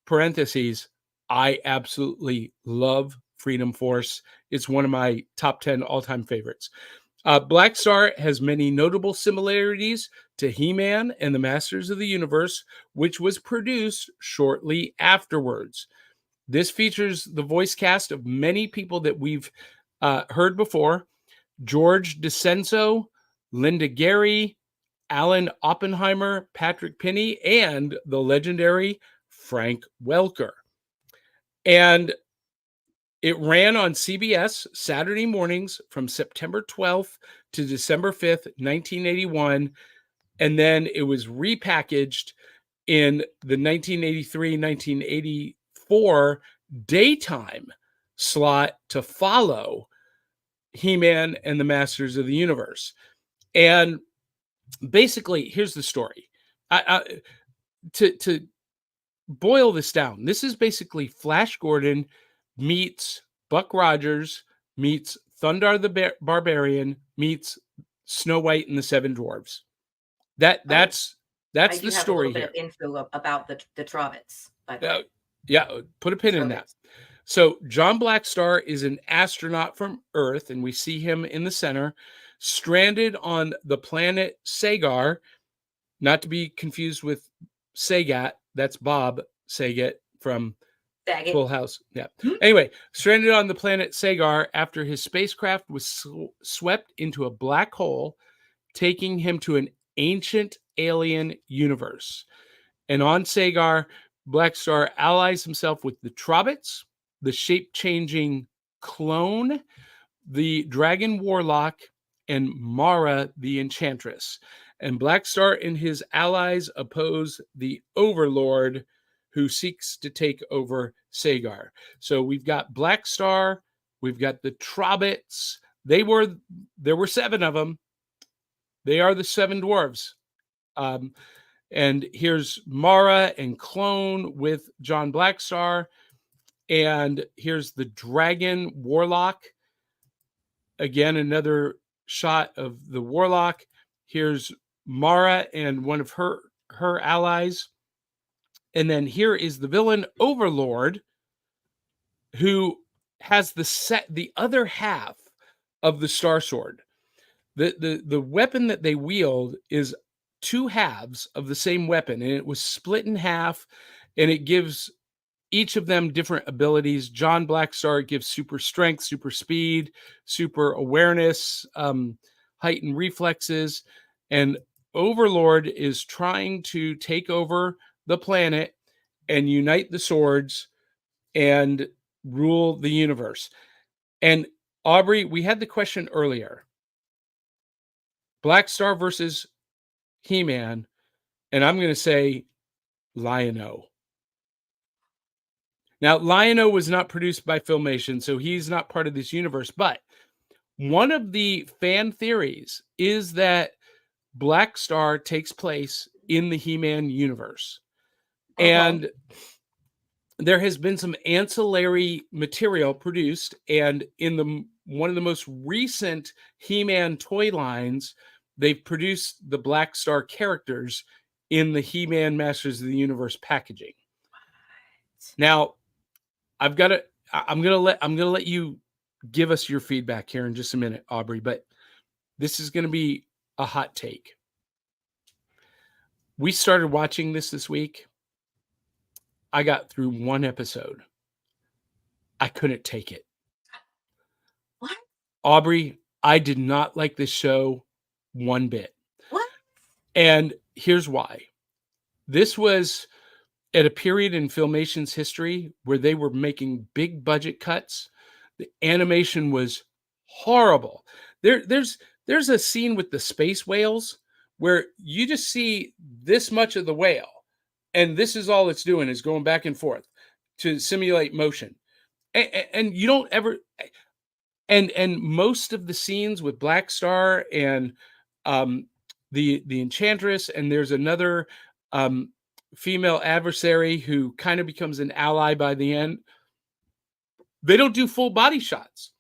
Parentheses, I absolutely love Freedom Force. It's one of my top 10 all-time favorites. Blackstar has many notable similarities to He-Man and the Masters of the Universe, which was produced shortly afterwards. This features the voice cast of many people that we've heard before. George DeCenso, Linda Gary, Alan Oppenheimer, Patrick Penny, and the legendary Frank Welker. And it ran on CBS Saturday mornings from September 12th to December 5th, 1981. And then it was repackaged in the 1983-1984 daytime slot to follow He-Man and the Masters of the Universe. And basically, here's the story. To boil this down, this is basically Flash Gordon meets Buck Rogers meets Thundar the Barbarian meets Snow White and the Seven Dwarves. That's the story here. Bit of info about the Trobits. Yeah, put a pin in that. So John Blackstar is an astronaut from Earth, and we see him in the center, stranded on the planet Sagar, not to be confused with Sagat. That's Bob Saget from Full House. Yeah. Anyway, stranded on the planet Sagar after his spacecraft was swept into a black hole, taking him to an ancient alien universe. And on Sagar, Blackstar allies himself with the Trobits, the shape-changing clone, the dragon warlock, and Mara the enchantress. And Blackstar and his allies oppose the Overlord, who seeks to take over Sagar. So we've got Blackstar, we've got the Trobits. There were 7 of them. They are the 7 dwarves. And here's Mara and Clone with John Blackstar. And here's the Dragon Warlock. Again, another shot of the Warlock. Here's Mara and one of her allies. And then here is the villain Overlord, who has the other half of the Star Sword. The weapon that they wield is 2 halves of the same weapon, and it was split in half, and it gives each of them different abilities. John Blackstar gives super strength, super speed, super awareness, heightened reflexes, and Overlord is trying to take over the planet and unite the swords and rule the universe. And Aubrey, we had the question earlier. Blackstar versus He-Man, and I'm going to say Lion-O. Now, Lion-O was not produced by Filmation, so he's not part of this universe. But one of the fan theories is that Blackstar takes place in the He-Man universe. And there has been some ancillary material produced, and in one of the most recent He-Man toy lines, they've produced the Blackstar characters in the He-Man Masters of the Universe packaging. Now, I'm gonna let you give us your feedback here in just a minute, Aubrey, but this is gonna be a hot take. We started watching this week. I got through one episode. I couldn't take it. What? Aubrey, I did not like this show one bit. What? And here's why. This was at a period in Filmation's history where they were making big budget cuts. The animation was horrible. There's a scene with the space whales where you just see this much of the whale, and this is all it's doing is going back and forth to simulate motion. And you don't ever, and most of the scenes with Blackstar and the Enchantress, and there's another female adversary who kind of becomes an ally by the end. They don't do full body shots.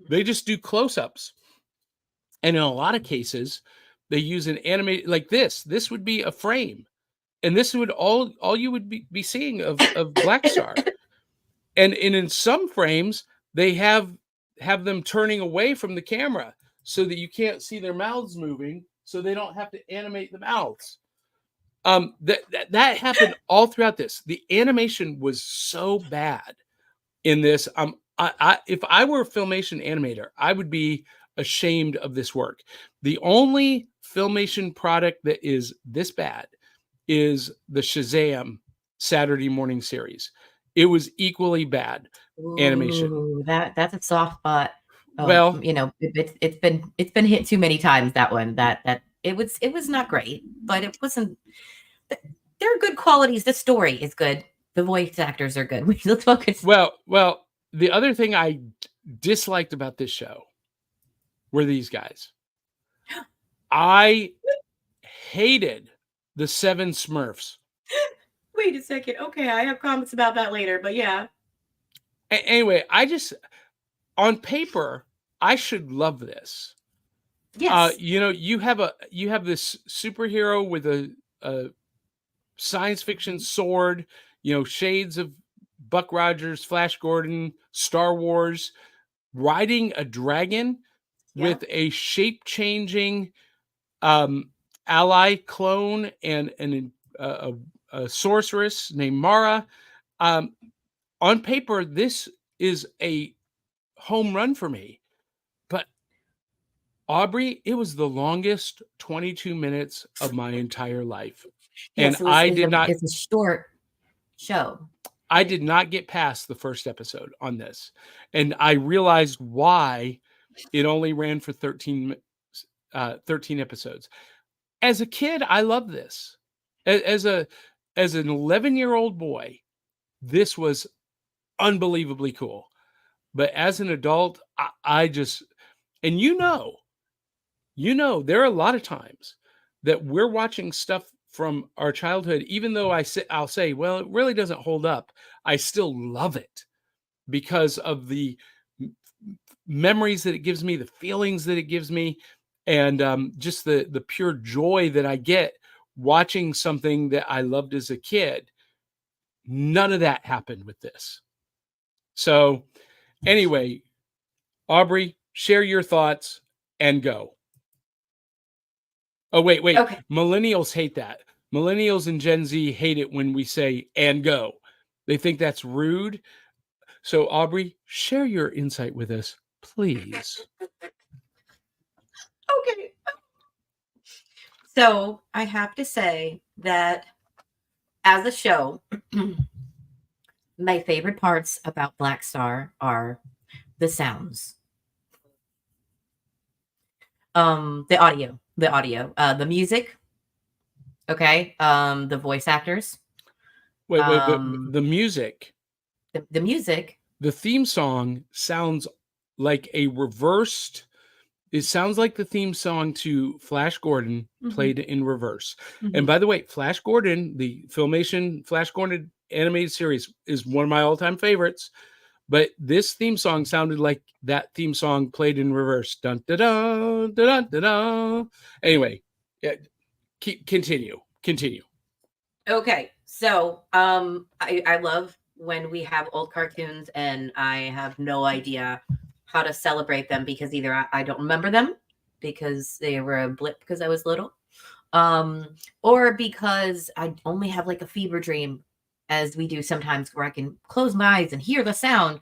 They just do close-ups. And in a lot of cases, they use an animated like this. This would be a frame. And this would all you would be seeing of Blackstar. And in some frames, they have them turning away from the camera so that you can't see their mouths moving, so they don't have to animate the mouths. That happened all throughout this. The animation was so bad in this. If I were a Filmation animator, I would be ashamed of this work. The only Filmation product that is this bad is the Shazam Saturday morning series. It was equally bad animation. Ooh, that's a soft spot. Well, it's been hit too many times. That one that it was not great, but it wasn't. There are good qualities. The story is good. The voice actors are good. Let's focus. Well, the other thing I disliked about this show were these guys. I hated the 7 Smurfs. Wait a second. Okay, I have comments about that later, but yeah. Anyway, on paper, I should love this. Yes. You have this superhero with a science fiction sword, shades of Buck Rogers, Flash Gordon, Star Wars, riding a dragon with a shape-changing ally clone and a sorceress named Mara. On paper, this is a home run for me. But Aubrey, it was the longest 22 minutes of my entire life. Yes, and it's a short show. I did not get past the first episode on this. And I realized why it only ran for 13 episodes. As a kid, I loved this. As an 11-year-old boy, this was unbelievably cool. But as an adult, I just, and there are a lot of times that we're watching stuff from our childhood, even though I'll say, well, it really doesn't hold up. I still love it because of the memories that it gives me, the feelings that it gives me, and just the pure joy that I get watching something that I loved as a kid. None of that happened with this. So anyway, Aubrey, share your thoughts and go. Oh, wait. Okay. Millennials hate that. Millennials and Gen Z hate it when we say and go. They think that's rude. So Aubrey, share your insight with us, please. Okay. So I have to say that as a show, my favorite parts about Blackstar are the sounds, the audio, the music. Okay. The voice actors. Wait. The music The music. The theme song sounds like a reversed. It sounds like the theme song to Flash Gordon played in reverse. And by the way, Flash Gordon, the Filmation Flash Gordon animated series, is one of my all-time favorites. But this theme song sounded like that theme song played in reverse. Dun da da da da da. Anyway, continue. Okay, so I love when we have old cartoons and I have no idea how to celebrate them because either I don't remember them because they were a blip because I was little, or because I only have like a fever dream, as we do sometimes, where I can close my eyes and hear the sound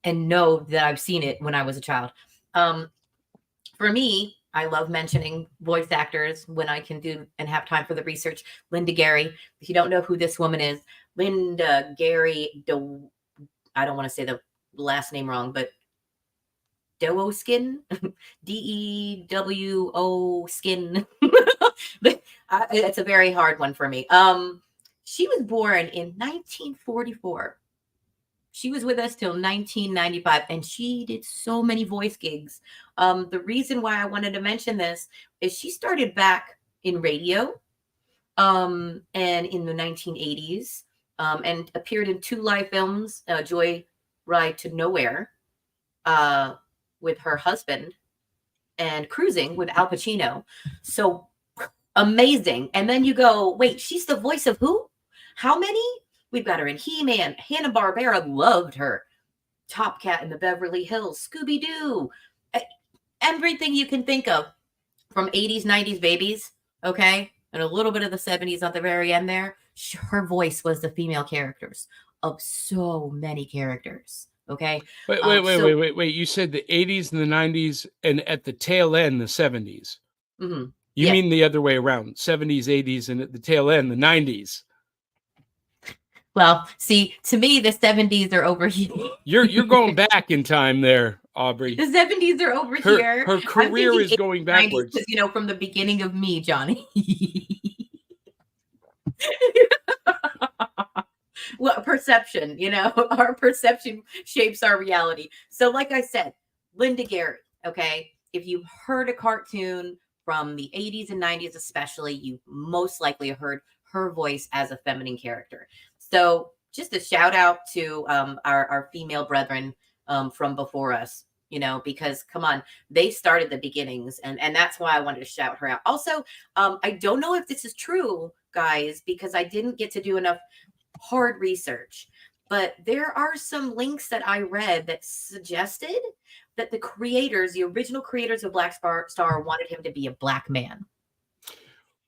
and know that I've seen it when I was a child. For me, I love mentioning voice actors when I can do and have time for the research. Linda Gary. If you don't know who this woman is, Linda Gary, I don't want to say the last name wrong, but Dewo Skin, Dewo Skin. It's a very hard one for me. She was born in 1944. She was with us till 1995, and she did so many voice gigs. The reason why I wanted to mention this is she started back in radio and in the 1980s and appeared in 2 live films, Joy Ride to Nowhere with her husband and Cruising with Al Pacino. So amazing. And then you go, wait, she's the voice of who? How many? We've got her in He-Man. Hanna-Barbera loved her. Top Cat in the Beverly Hills. Scooby-Doo. Everything you can think of from 80s, 90s babies, okay? And a little bit of the 70s at the very end there. Her voice was the female characters of so many characters, okay? Wait. You said the 80s and the 90s and at the tail end, the 70s. Mm-hmm. You mean the other way around. 70s, 80s, and at the tail end, the 90s. Well, see, to me, the 70s are over here. You're going back in time there, Aubrey. The 70s are over here. Her career is going backwards. From the beginning of me, Johnny. Well, perception, our perception shapes our reality. So like I said, Linda Gary, okay? If you heard a cartoon from the 80s and 90s especially, you most likely heard her voice as a feminine character. So just a shout out to our female brethren from before us, because come on, they started the beginnings. And that's why I wanted to shout her out. Also, I don't know if this is true, guys, because I didn't get to do enough hard research. But there are some links that I read that suggested that the original creators of Blackstar wanted him to be a black man.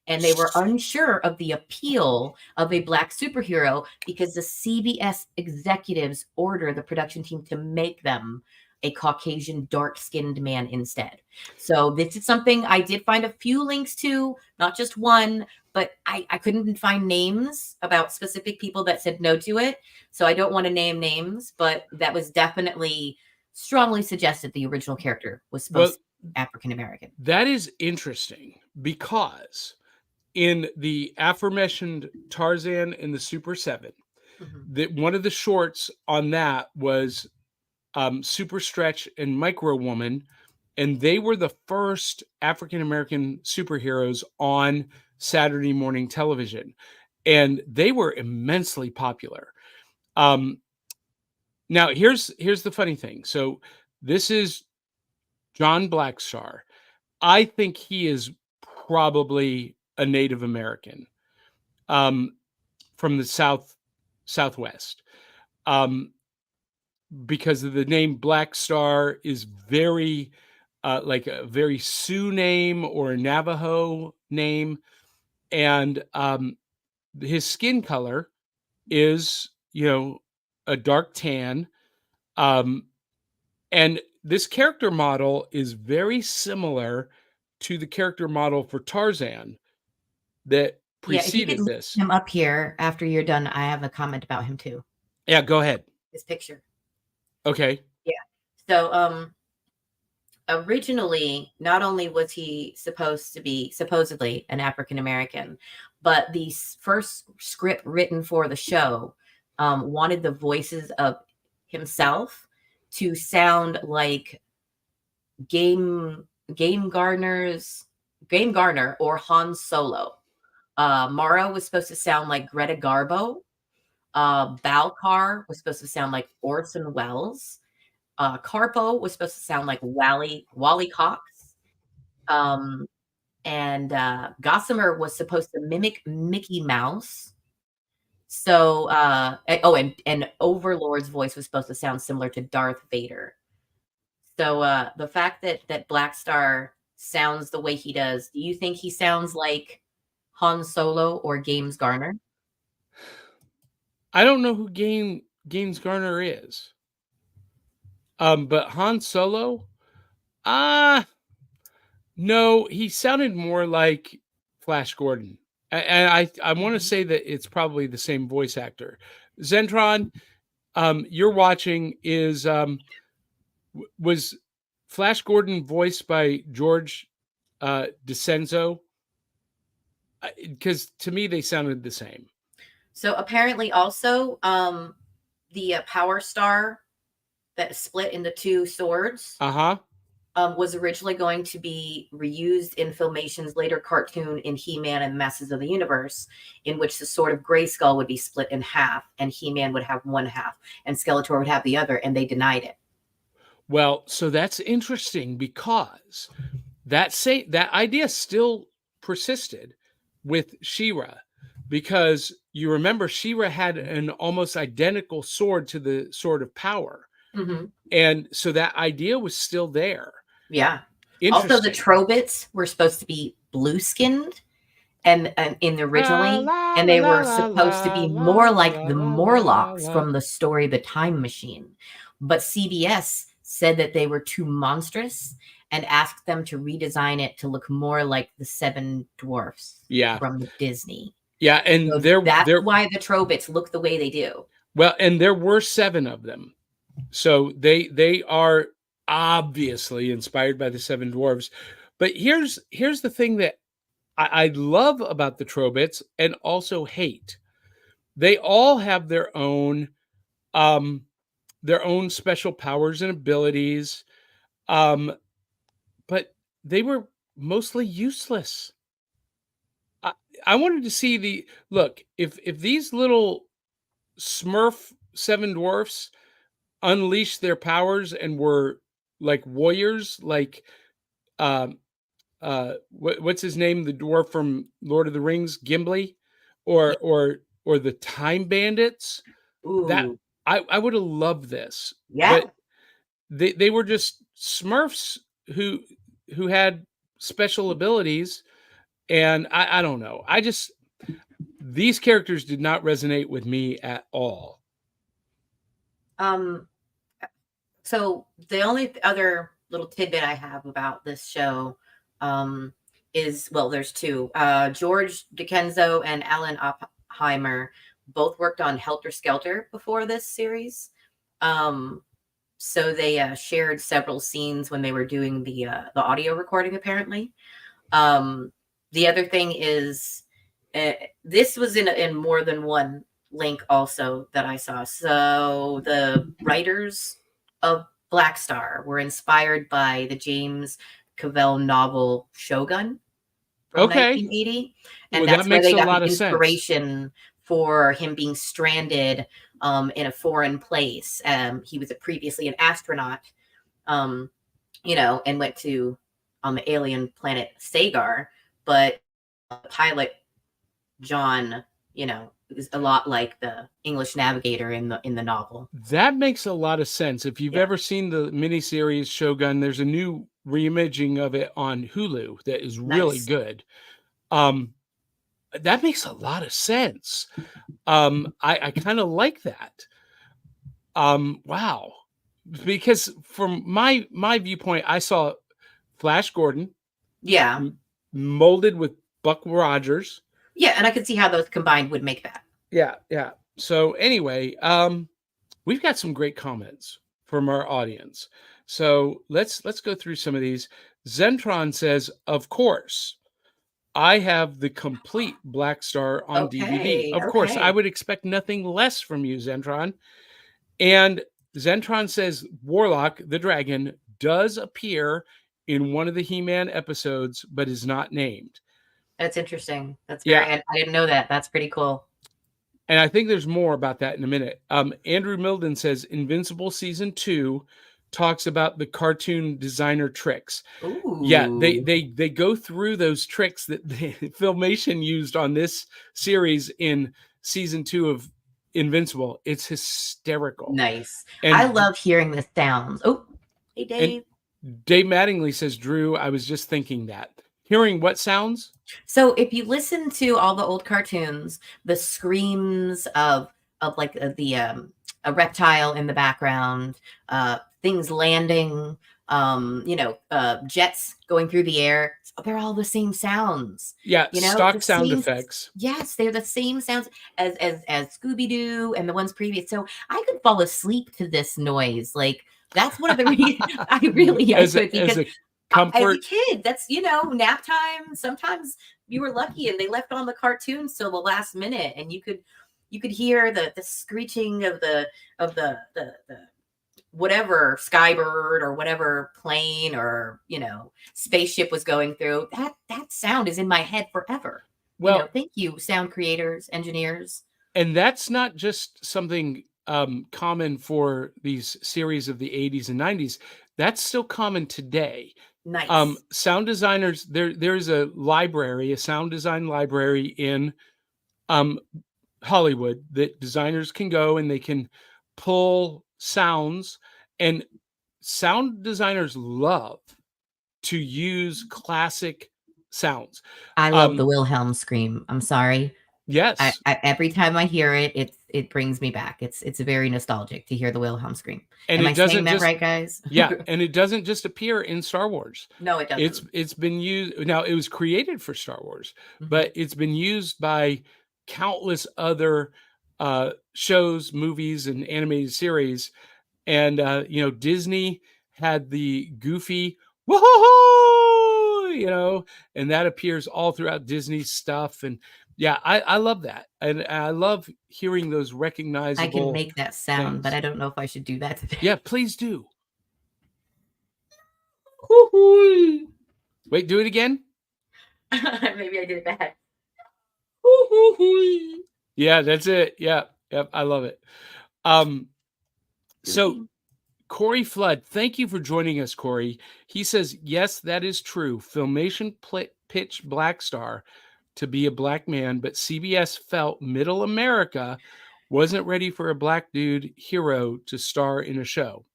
And they were unsure of the appeal of a black superhero because the CBS executives ordered the production team to make them a Caucasian dark-skinned man instead. So this is something I did find a few links to, not just one, but I couldn't find names about specific people that said no to it. So I don't want to name names, but that was definitely strongly suggested the original character was supposed to be African-American. That is interesting because in the aforementioned Tarzan and the Super 7, that one of the shorts on that was Super Stretch and Micro Woman, and they were the first African-American superheroes on Saturday morning television, and they were immensely popular. Now here's the funny thing. So this is John Blackstar. I think he is probably a Native American from the Southwest. Because of the name Blackstar is very like a very Sioux name or a Navajo name. And his skin color is, a dark tan. And this character model is very similar to the character model for Tarzan that preceded this. Him up here after you're done. I have a comment about him too. Yeah, go ahead. This picture. Okay. Yeah. So originally, not only was he supposed to be supposedly an African American, but the first script written for the show wanted the voices of himself to sound like Game Garner or Han Solo. Mara was supposed to sound like Greta Garbo. Balcar was supposed to sound like Orson Welles. Carpo was supposed to sound like Wally Cox. And Gossamer was supposed to mimic Mickey Mouse. So, and Overlord's voice was supposed to sound similar to Darth Vader. So, the fact that Blackstar sounds the way he does, do you think he sounds like Han Solo or James Garner? I don't know who James Garner is. But Han Solo, no, he sounded more like Flash Gordon. And I want to say that it's probably the same voice actor. Zentron, you're watching is was Flash Gordon voiced by George DeCenzo? Because to me they sounded the same. So apparently also the Power Star that split into two swords was originally going to be reused in Filmation's later cartoon in He-Man and Masters of the Universe, in which the sword of Grayskull would be split in half and He-Man would have one half and Skeletor would have the other, and they denied it. Well, so that's interesting because that idea still persisted with She-Ra, because you remember She-Ra had an almost identical sword to the Sword of Power. Mm-hmm. And so that idea was still there. Yeah. Also, the Trobits were supposed to be blue-skinned and in the originally, and they were supposed to be more like the Morlocks from the story The Time Machine. But CBS said that they were too monstrous and asked them to redesign it to look more like the Seven Dwarfs from Disney. Yeah, and so that's why the Trobits look the way they do. Well, and there were 7 of them. So they are obviously inspired by the 7 Dwarves. But here's the thing that I love about the Trobits and also hate. They all have their own special powers and abilities. But they were mostly useless. I wanted to see if these little Smurf 7 Dwarfs unleashed their powers and were like warriors, like what's his name, the dwarf from Lord of the Rings, Gimli, or the Time Bandits. Ooh. That I would have loved this. Yeah, but they were just Smurfs who had special abilities, and I don't know. These characters did not resonate with me at all. So the only other little tidbit I have about this show is, well, there's 2. George DeCenzo and Alan Oppenheimer both worked on Helter Skelter before this series. So they shared several scenes when they were doing the audio recording, apparently. The other thing is, this was in more than one link also that I saw. So the writers of Blackstar were inspired by the James Cavell novel Shogun from 1980. And that's where they got the inspiration for him being stranded in a foreign place. He was previously an astronaut, and went to on the alien planet Sagar, but pilot John, is a lot like the English navigator in the novel. That makes a lot of sense. If you've ever seen the miniseries Shogun, there's a new reimaging of it on Hulu that is really good. That makes a lot of sense. I kind of like that. Wow. Because from my viewpoint, I saw Flash Gordon. Yeah. Molded with Buck Rogers. Yeah, and I could see how those combined would make that. Yeah. So anyway, we've got some great comments from our audience. So let's go through some of these. Zentron says, of course. I have the complete Blackstar on DVD. Of course, I would expect nothing less from you, Zentron. And Zentron says Warlock, the dragon, does appear in one of the He-Man episodes, but is not named. That's interesting. That's very, I didn't know that. That's pretty cool. And I think there's more about that in a minute. Andrew Milden says Invincible Season 2 talks about the cartoon designer tricks. Ooh. Yeah, they go through those tricks that Filmation used on this series in Season 2 of Invincible. It's hysterical. Nice. And I love hearing the sounds. Oh, hey, Dave. Dave Mattingly says, Drew, I was just thinking that. Hearing what sounds? So if you listen to all the old cartoons, the screams of like a reptile in the background, things landing, jets going through the air, they're all the same sounds. Yeah, stock sound effects. Yes, they're the same sounds as Scooby-Doo and the ones previous. So I could fall asleep to this noise. Like, that's one of the reasons I really could, because comfort. As a kid, that's, nap time. Sometimes you were lucky and they left on the cartoons till the last minute, and you could hear the screeching of the whatever skybird or whatever plane or spaceship was going through. That sound is in my head forever. Well, thank you, sound creators, engineers. And that's not just something common for these series of the 80s and 90s. That's still common today. Nice. Sound designers, there's a sound design library in Hollywood that designers can go and they can pull sounds, and sound designers love to use classic sounds. I love the Wilhelm scream. I'm sorry. Yes. I every time I hear it, it brings me back. It's very nostalgic to hear the Wilhelm scream. And am I saying that right, guys? Yeah, and it doesn't just appear in Star Wars. No, it doesn't. It's been used. Now, it was created for Star Wars, but it's been used by countless other shows, movies, and animated series. And Disney had the Goofy whoa, and that appears all throughout Disney's stuff. And yeah, I love that. And I love hearing those recognizable. I can make that sound, things. But I don't know if I should do that today. Yeah, please do. Wait, do it again. Maybe I did it bad. Yeah, that's it. Yeah, yep, I love it. So Corey Flood, thank you for joining us, Corey. He says, yes, that is true. Filmation pitched Blackstar to be a black man, but CBS felt Middle America wasn't ready for a black dude hero to star in a show.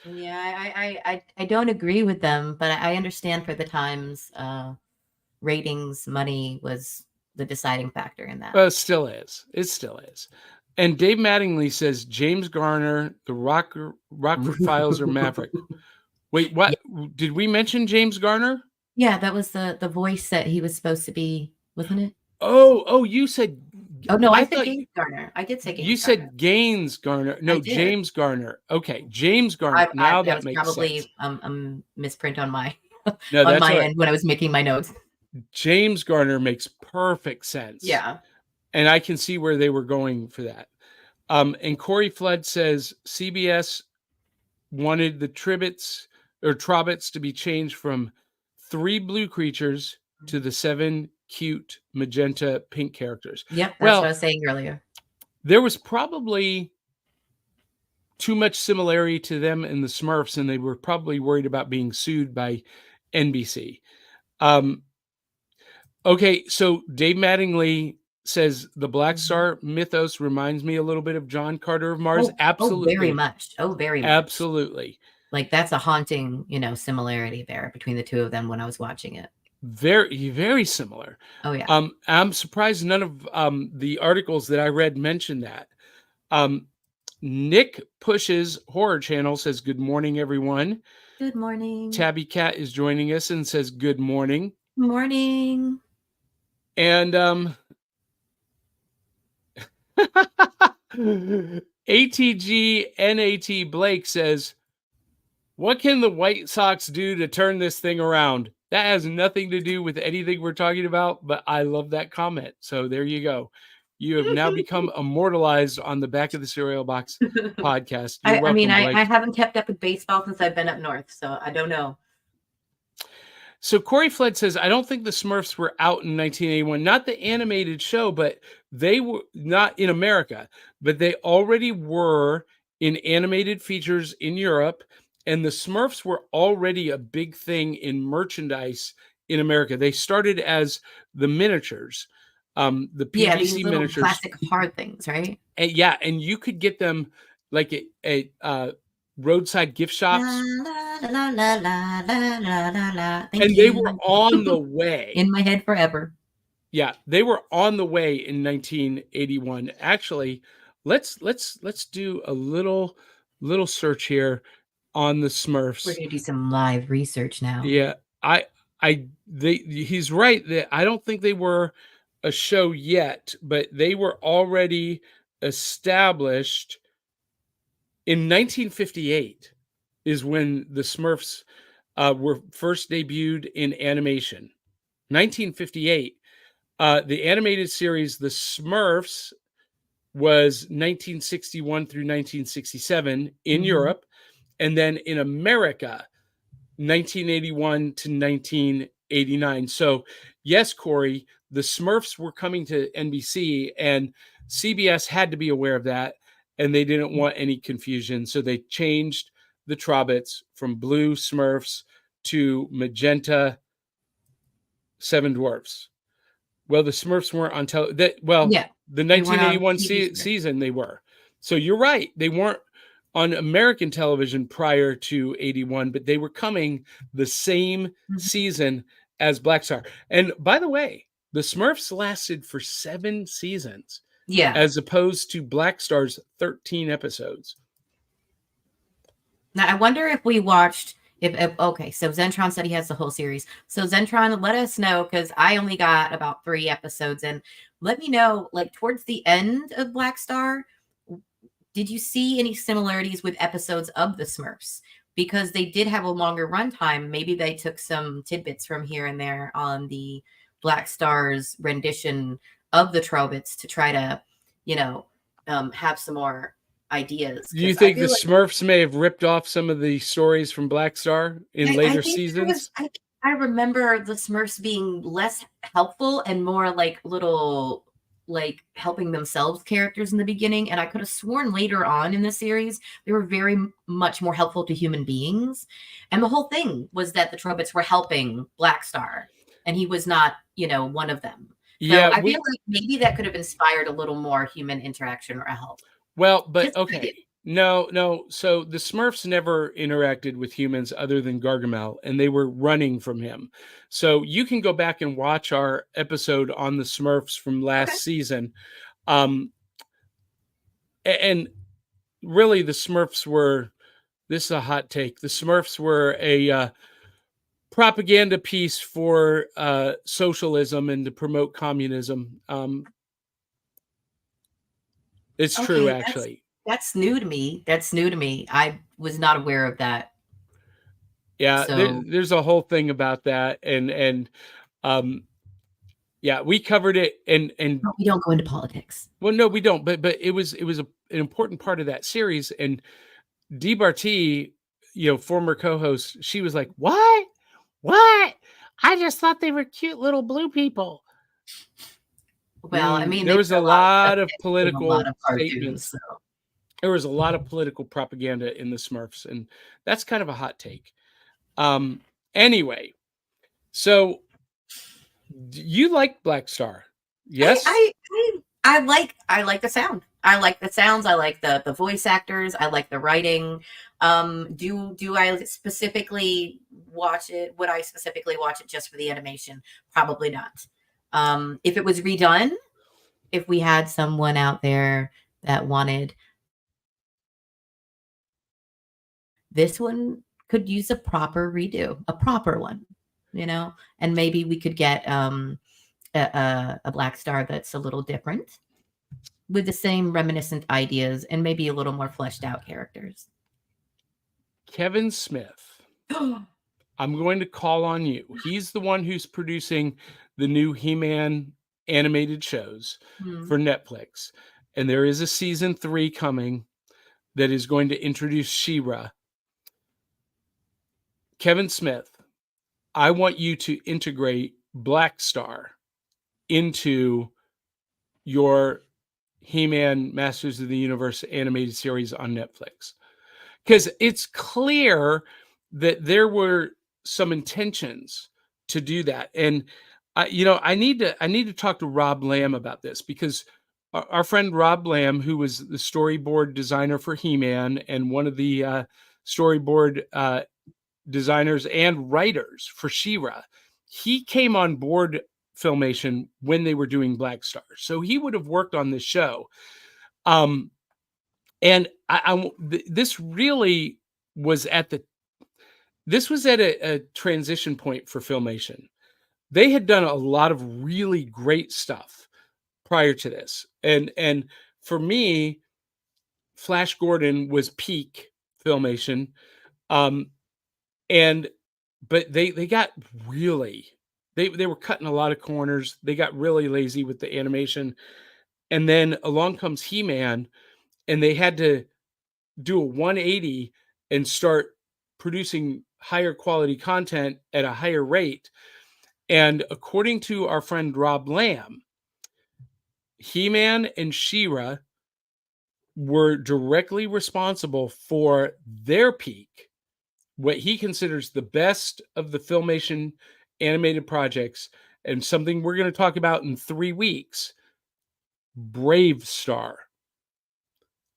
Yeah, I don't agree with them, but I understand for the times, ratings, money was the deciding factor in that. Well, it still is. It still is. And Dave Mattingly says James Garner, the Rockford Files, or Maverick. Wait, what? Yeah. Did we mention James Garner? Yeah, that was the voice that he was supposed to be, wasn't it? Oh, you said. Oh no, I said James Garner. I did say James. You Garner. said Gaines Garner. No, James Garner. Okay, James Garner. Now that makes probably, sense. Misprint on my no, on my end when I was making my notes. James Garner makes perfect sense. Yeah. And I can see where they were going for that. And Corey Flood says CBS wanted the Trobits to be changed from 3 blue creatures to the 7 cute magenta pink characters. Yep, that's what I was saying earlier. There was probably too much similarity to them and the Smurfs, and they were probably worried about being sued by NBC. Okay, so Dave Mattingly says the Blackstar mythos reminds me a little bit of John Carter of Mars. Absolutely. Oh, very much. Oh, very much. Absolutely. Like, that's a haunting, similarity there between the two of them when I was watching it. Very, very similar. Oh, yeah. I'm surprised none of the articles that I read mentioned that. Nick Push's Horror Channel says, good morning, everyone. Good morning. Tabby Cat is joining us and says, good morning. Morning. And ATG NAT Blake says, what can the White Sox do to turn this thing around? That has nothing to do with anything we're talking about, but I love that comment. So there you go. You have now become immortalized on the Back of the Cereal Box podcast. You're welcome, I mean, Blake. I haven't kept up with baseball since I've been up north, so I don't know. So Corey Flood says, I don't think the Smurfs were out in 1981, not the animated show, but they were not in America, but they already were in animated features in Europe. And the Smurfs were already a big thing in merchandise in America. They started as the miniatures, the PVC these little miniatures, classic hard things, right? And and you could get them like at roadside gift shops. La, la, la, la, la, la, la, la. And they were on the way. In my head forever. Yeah, they were on the way in 1981. Actually, let's do a little search here on the Smurfs. We're gonna do some live research now. Yeah, he's right that I don't think they were a show yet, but they were already established in 1958 is when the Smurfs were first debuted in animation. 1958. The animated series The Smurfs was 1961 through 1967 in Europe, and then in America 1981 to 1989. So yes, Corey, the Smurfs were coming to NBC, and CBS had to be aware of that, and they didn't want any confusion, so they changed the Trobits from blue Smurfs to magenta Seven Dwarfs. Well, the Smurfs weren't on television. The 1981 season they were. So you're right. They weren't on American television prior to 81, but they were coming the same season as Blackstar. And by the way, the Smurfs lasted for 7 seasons. Yeah. As opposed to Blackstar's 13 episodes. Now, I wonder if we watched... Okay, so Zentron said he has the whole series. So Zentron, let us know, because I only got about 3 episodes in. Let me know, like towards the end of Blackstar, did you see any similarities with episodes of the Smurfs? Because they did have a longer runtime. Maybe they took some tidbits from here and there on the Blackstar's rendition of the Trobits to try to, have some more ideas. Do you think the Smurfs may have ripped off some of the stories from Blackstar in later seasons? I remember the Smurfs being less helpful and more like little, like helping themselves characters in the beginning. And I could have sworn later on in the series, they were very much more helpful to human beings. And the whole thing was that the Trobits were helping Blackstar, and he was not, one of them. So I feel like maybe that could have inspired a little more human interaction or help. Well, but okay. No. So the Smurfs never interacted with humans other than Gargamel, and they were running from him. So you can go back and watch our episode on the Smurfs from last season. And really the Smurfs were, this is a hot take, the Smurfs were a propaganda piece for socialism and to promote communism. It's true, actually. That's new to me. I was not aware of that. Yeah, so. There's a whole thing about that, and we covered it, and we don't go into politics. Well, no, we don't. But it was an important part of that series, and Dee Barty, former co-host, she was like, "What? I just thought they were cute little blue people." Well, I mean, there was a lot of political statements. So. There was a lot of political propaganda in the Smurfs, and that's kind of a hot take. Anyway, so you like Blackstar? Yes, I like the sound. I like the sounds. I like the voice actors. I like the writing. Do I specifically watch it? Would I specifically watch it just for the animation? Probably not. If it was redone, if we had someone out there that wanted, this one could use a proper redo, a proper one, and maybe we could get a Blackstar that's a little different with the same reminiscent ideas and maybe a little more fleshed out characters. Kevin Smith. I'm going to call on you. He's the one who's producing the new He-Man animated shows for Netflix. And there is a season 3 coming that is going to introduce She-Ra. Kevin Smith, I want you to integrate Blackstar into your He-Man Masters of the Universe animated series on Netflix. Because it's clear that there were some intentions to do that. And I need to talk to Rob Lamb about this, because our friend Rob Lamb, who was the storyboard designer for He-Man and one of the storyboard designers and writers for She-Ra, he came on board Filmation when they were doing Blackstar, so he would have worked on this show. And this really was at a transition point for Filmation. They had done a lot of really great stuff prior to this, and for me, Flash Gordon was peak Filmation. But they got really, they were cutting a lot of corners. They got really lazy with the animation. And then along comes He-Man, and they had to do a 180 and start producing higher quality content at a higher rate. And according to our friend Rob Lamb, He-Man and She-Ra were directly responsible for their peak, what he considers the best of the Filmation animated projects, and something we're going to talk about in 3 weeks, BraveStar.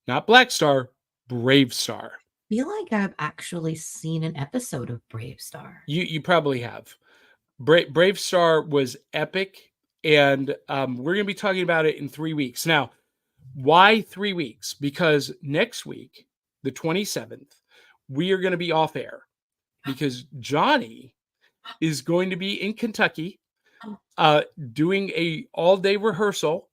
Not Blackstar, BraveStar. I feel like I've actually seen an episode of BraveStar. You probably have. BraveStar was epic, and we're going to be talking about it in 3 weeks. Now, why 3 weeks? Because next week, the 27th, we are going to be off air because Johnny is going to be in Kentucky doing a all-day rehearsal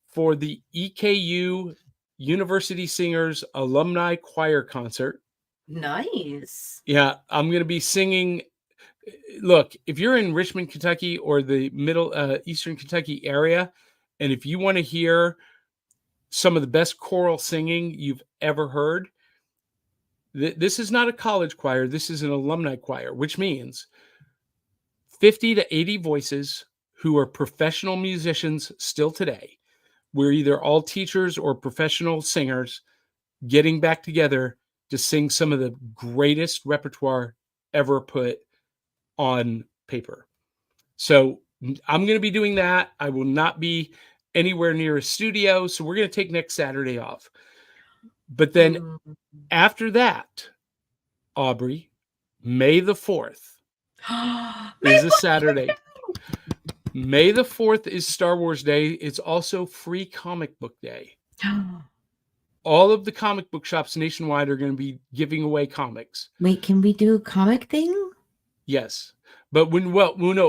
for the EKU University Singers Alumni Choir Concert. Nice. Yeah, I'm going to be singing. Look, if you're in Richmond, Kentucky, or the middle Eastern Kentucky area, and if you want to hear some of the best choral singing you've ever heard, this is not a college choir. This is an alumni choir, which means 50 to 80 voices who are professional musicians still today. We're either all teachers or professional singers getting back together to sing some of the greatest repertoire ever put on paper. So I'm going to be doing that. I will not be anywhere near a studio, so we're going to take next Saturday off. But then after that, Aubrey, May the 4th is a Saturday. May the 4th is Star Wars Day. It's also Free Comic Book Day. All of the comic book shops nationwide are going to be giving away comics. Wait, can we do a comic thing? Yes. But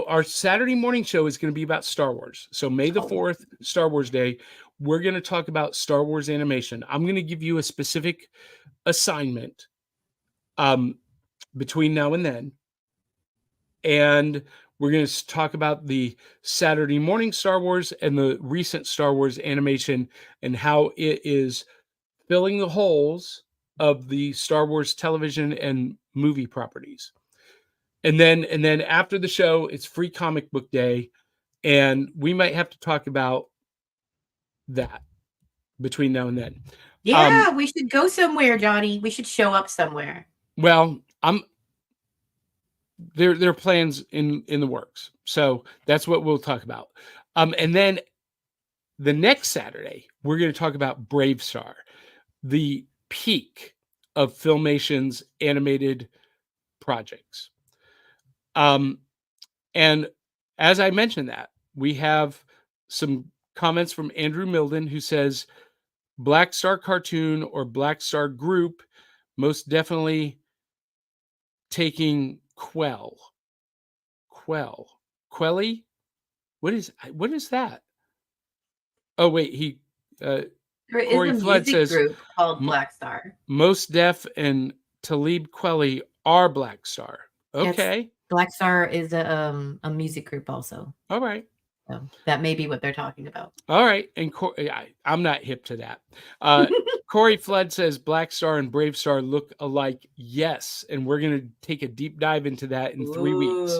our Saturday morning show is going to be about Star Wars. So May the 4th, Star Wars Day, we're going to talk about Star Wars animation. I'm going to give you a specific assignment between now and then. And we're going to talk about the Saturday morning Star Wars and the recent Star Wars animation and how it is filling the holes of the Star Wars television and movie properties. And then after the show, it's Free Comic Book Day, and we might have to talk about that between now and then. Yeah, we should go somewhere, Johnny. We should show up somewhere. Well, there are plans in the works, so that's what we'll talk about. And then the next Saturday, we're going to talk about BraveStar, the peak of Filmation's animated projects. And as I mentioned that, we have some comments from Andrew Milden, who says Blackstar cartoon or Blackstar group, most definitely taking Quelly. What is that? Oh wait, there Corey is a Flood music says group called Blackstar. Most Def and Talib Kweli are Blackstar. Okay. Blackstar is a music group also. All right. So that may be what they're talking about. All right. And I'm not hip to that. Corey Flood says Blackstar and Bravestar look alike. Yes. And we're going to take a deep dive into that in 3 weeks.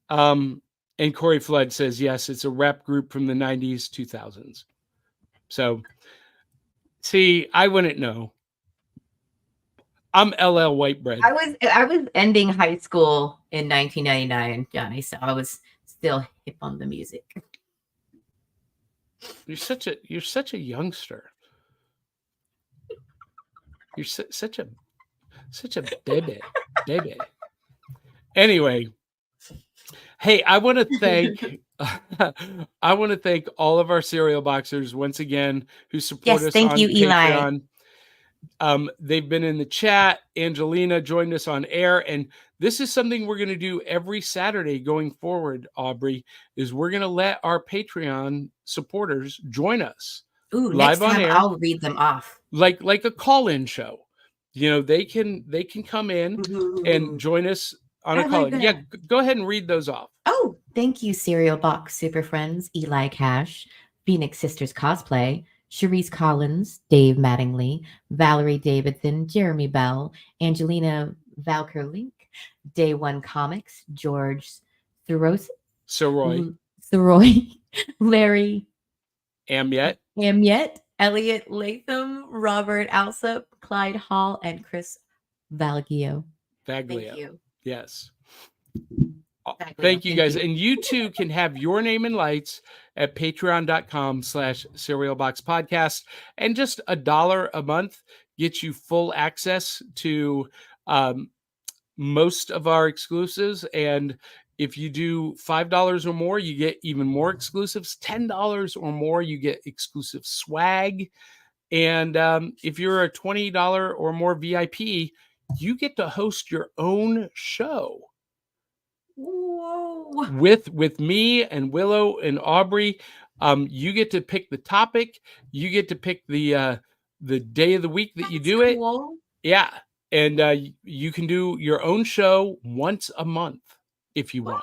And Corey Flood says, yes, it's a rap group from the 90s, 2000s. So, see, I wouldn't know. I'm LL Whitebread. I was ending high school in 1999, Johnny, so I was still hip on the music. You're such a youngster. You're such a baby. Anyway, hey, I want to thank all of our cereal boxers once again who support us on Patreon. They've been in the chat. Angelina joined us on air, and this is something we're going to do every Saturday going forward, Aubrey, is we're going to let our Patreon supporters join us. Ooh, live next time on air. I'll read them off. Like a call-in show. You know, they can come in and join us on a call-in. Yeah, go ahead and read those off. Oh, thank you, Cereal Box Super Friends, Eli Cash, Phoenix Sisters Cosplay, Cherise Collins, Dave Mattingly, Valerie Davidson, Jeremy Bell, Angelina Valker-Link, Day One Comics, George Thoreau, Larry Amiet, Elliot Latham, Robert Alsop, Clyde Hall, and Chris Valgio. Thank you. Yes. Thank you guys. And you too can have your name in lights at patreon.com/cerealboxpodcast. And just $1 a month gets you full access to most of our exclusives. And if you do $5 or more, you get even more exclusives. $10 or more, you get exclusive swag. And if you're a $20 or more VIP, you get to host your own show. Whoa. With me and Willow and Aubrey. You get to pick the topic. You get to pick the day of the week that you do it. Cool. Yeah. And you can do your own show once a month if you want.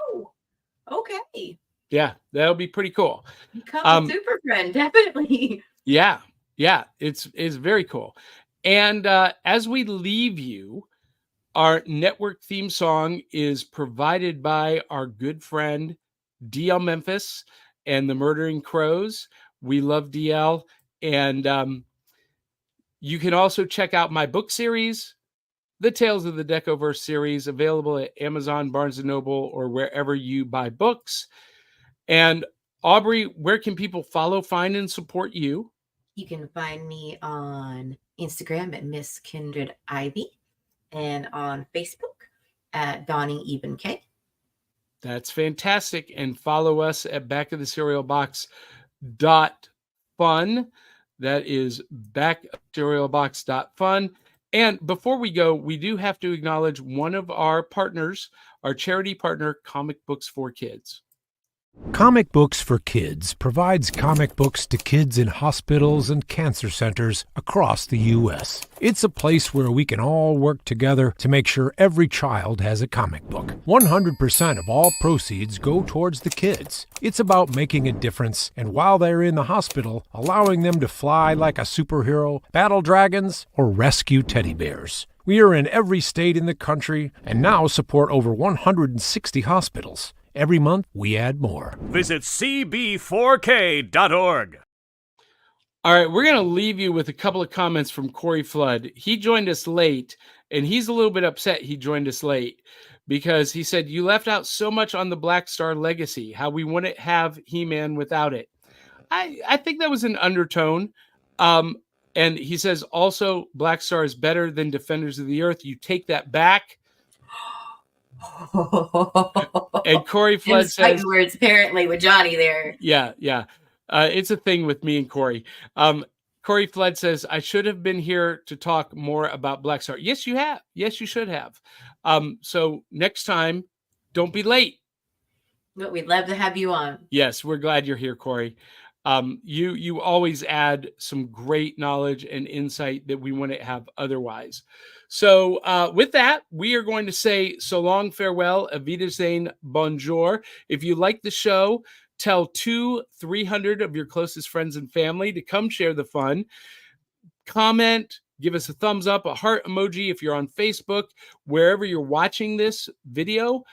Okay. Yeah, that'll be pretty cool. Become a super friend, definitely. Yeah. It's very cool. And as we leave you, our network theme song is provided by our good friend DL Memphis and the Murdering Crows. We love DL. And you can also check out my book series, the Tales of the Decoverse series, available at Amazon, Barnes & Noble, or wherever you buy books. And Aubrey, where can people follow, find, and support you? You can find me on Instagram at Miss Kindred Ivy and on Facebook at Donnie Even K. That's fantastic. And follow us at backofthecerealbox.fun. That is backofthecerealbox.fun. And before we go, we do have to acknowledge one of our partners, our charity partner, Comic Books for Kids. Comic Books for Kids provides comic books to kids in hospitals and cancer centers across the U.S. It's a place where we can all work together to make sure every child has a comic book. 100% of all proceeds go towards the kids. It's about making a difference, and while they're in the hospital, allowing them to fly like a superhero, battle dragons, or rescue teddy bears. We are in every state in the country and now support over 160 hospitals. Every month, we add more. Visit cb4k.org. All right, we're going to leave you with a couple of comments from Corey Flood. He joined us late, and he's a little bit upset he joined us late because he said, you left out so much on the Blackstar legacy, how we wouldn't have He-Man without it. I think that was an undertone. And he says, also, Blackstar is better than Defenders of the Earth. You take that back. And Corey Flood says words apparently with Johnny there. Yeah. It's a thing with me and Corey. Corey Flood says, I should have been here to talk more about Blackstar. Yes, you have. Yes, you should have. So next time, don't be late. But we'd love to have you on. Yes, we're glad you're here, Corey. You always add some great knowledge and insight that we wouldn't have otherwise. So with that, we are going to say so long, farewell, auf Wiedersehen, bonjour. If you like the show, tell 200-300 of your closest friends and family to come share the fun. Comment, give us a thumbs up, a heart emoji if you're on Facebook, wherever you're watching this video.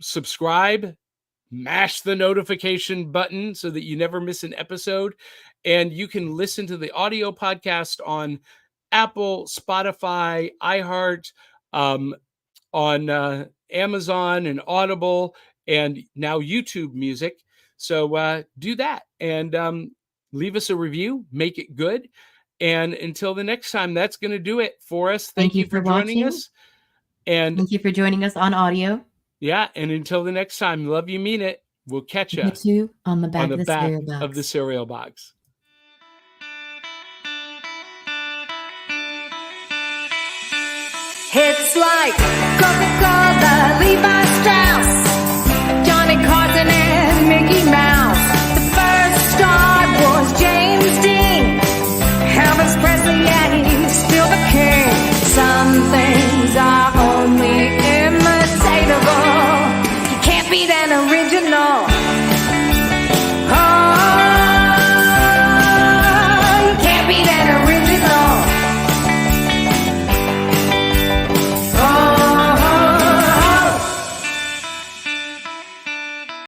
Subscribe, mash the notification button so that you never miss an episode. And you can listen to the audio podcast on Apple, Spotify, iHeart, on Amazon and Audible, and now YouTube Music. So do that and leave us a review, make it good. And until the next time, that's going to do it for us. Thank you for joining us. And thank you for joining us on audio. Yeah, and until the next time, love you, mean it. We'll catch you on the back, of the cereal box. It's like Coca-Cola, Levi Strauss, Johnny Carson and Mickey Mouse. The first star was James Dean, Elvis Presley, and he's still the king.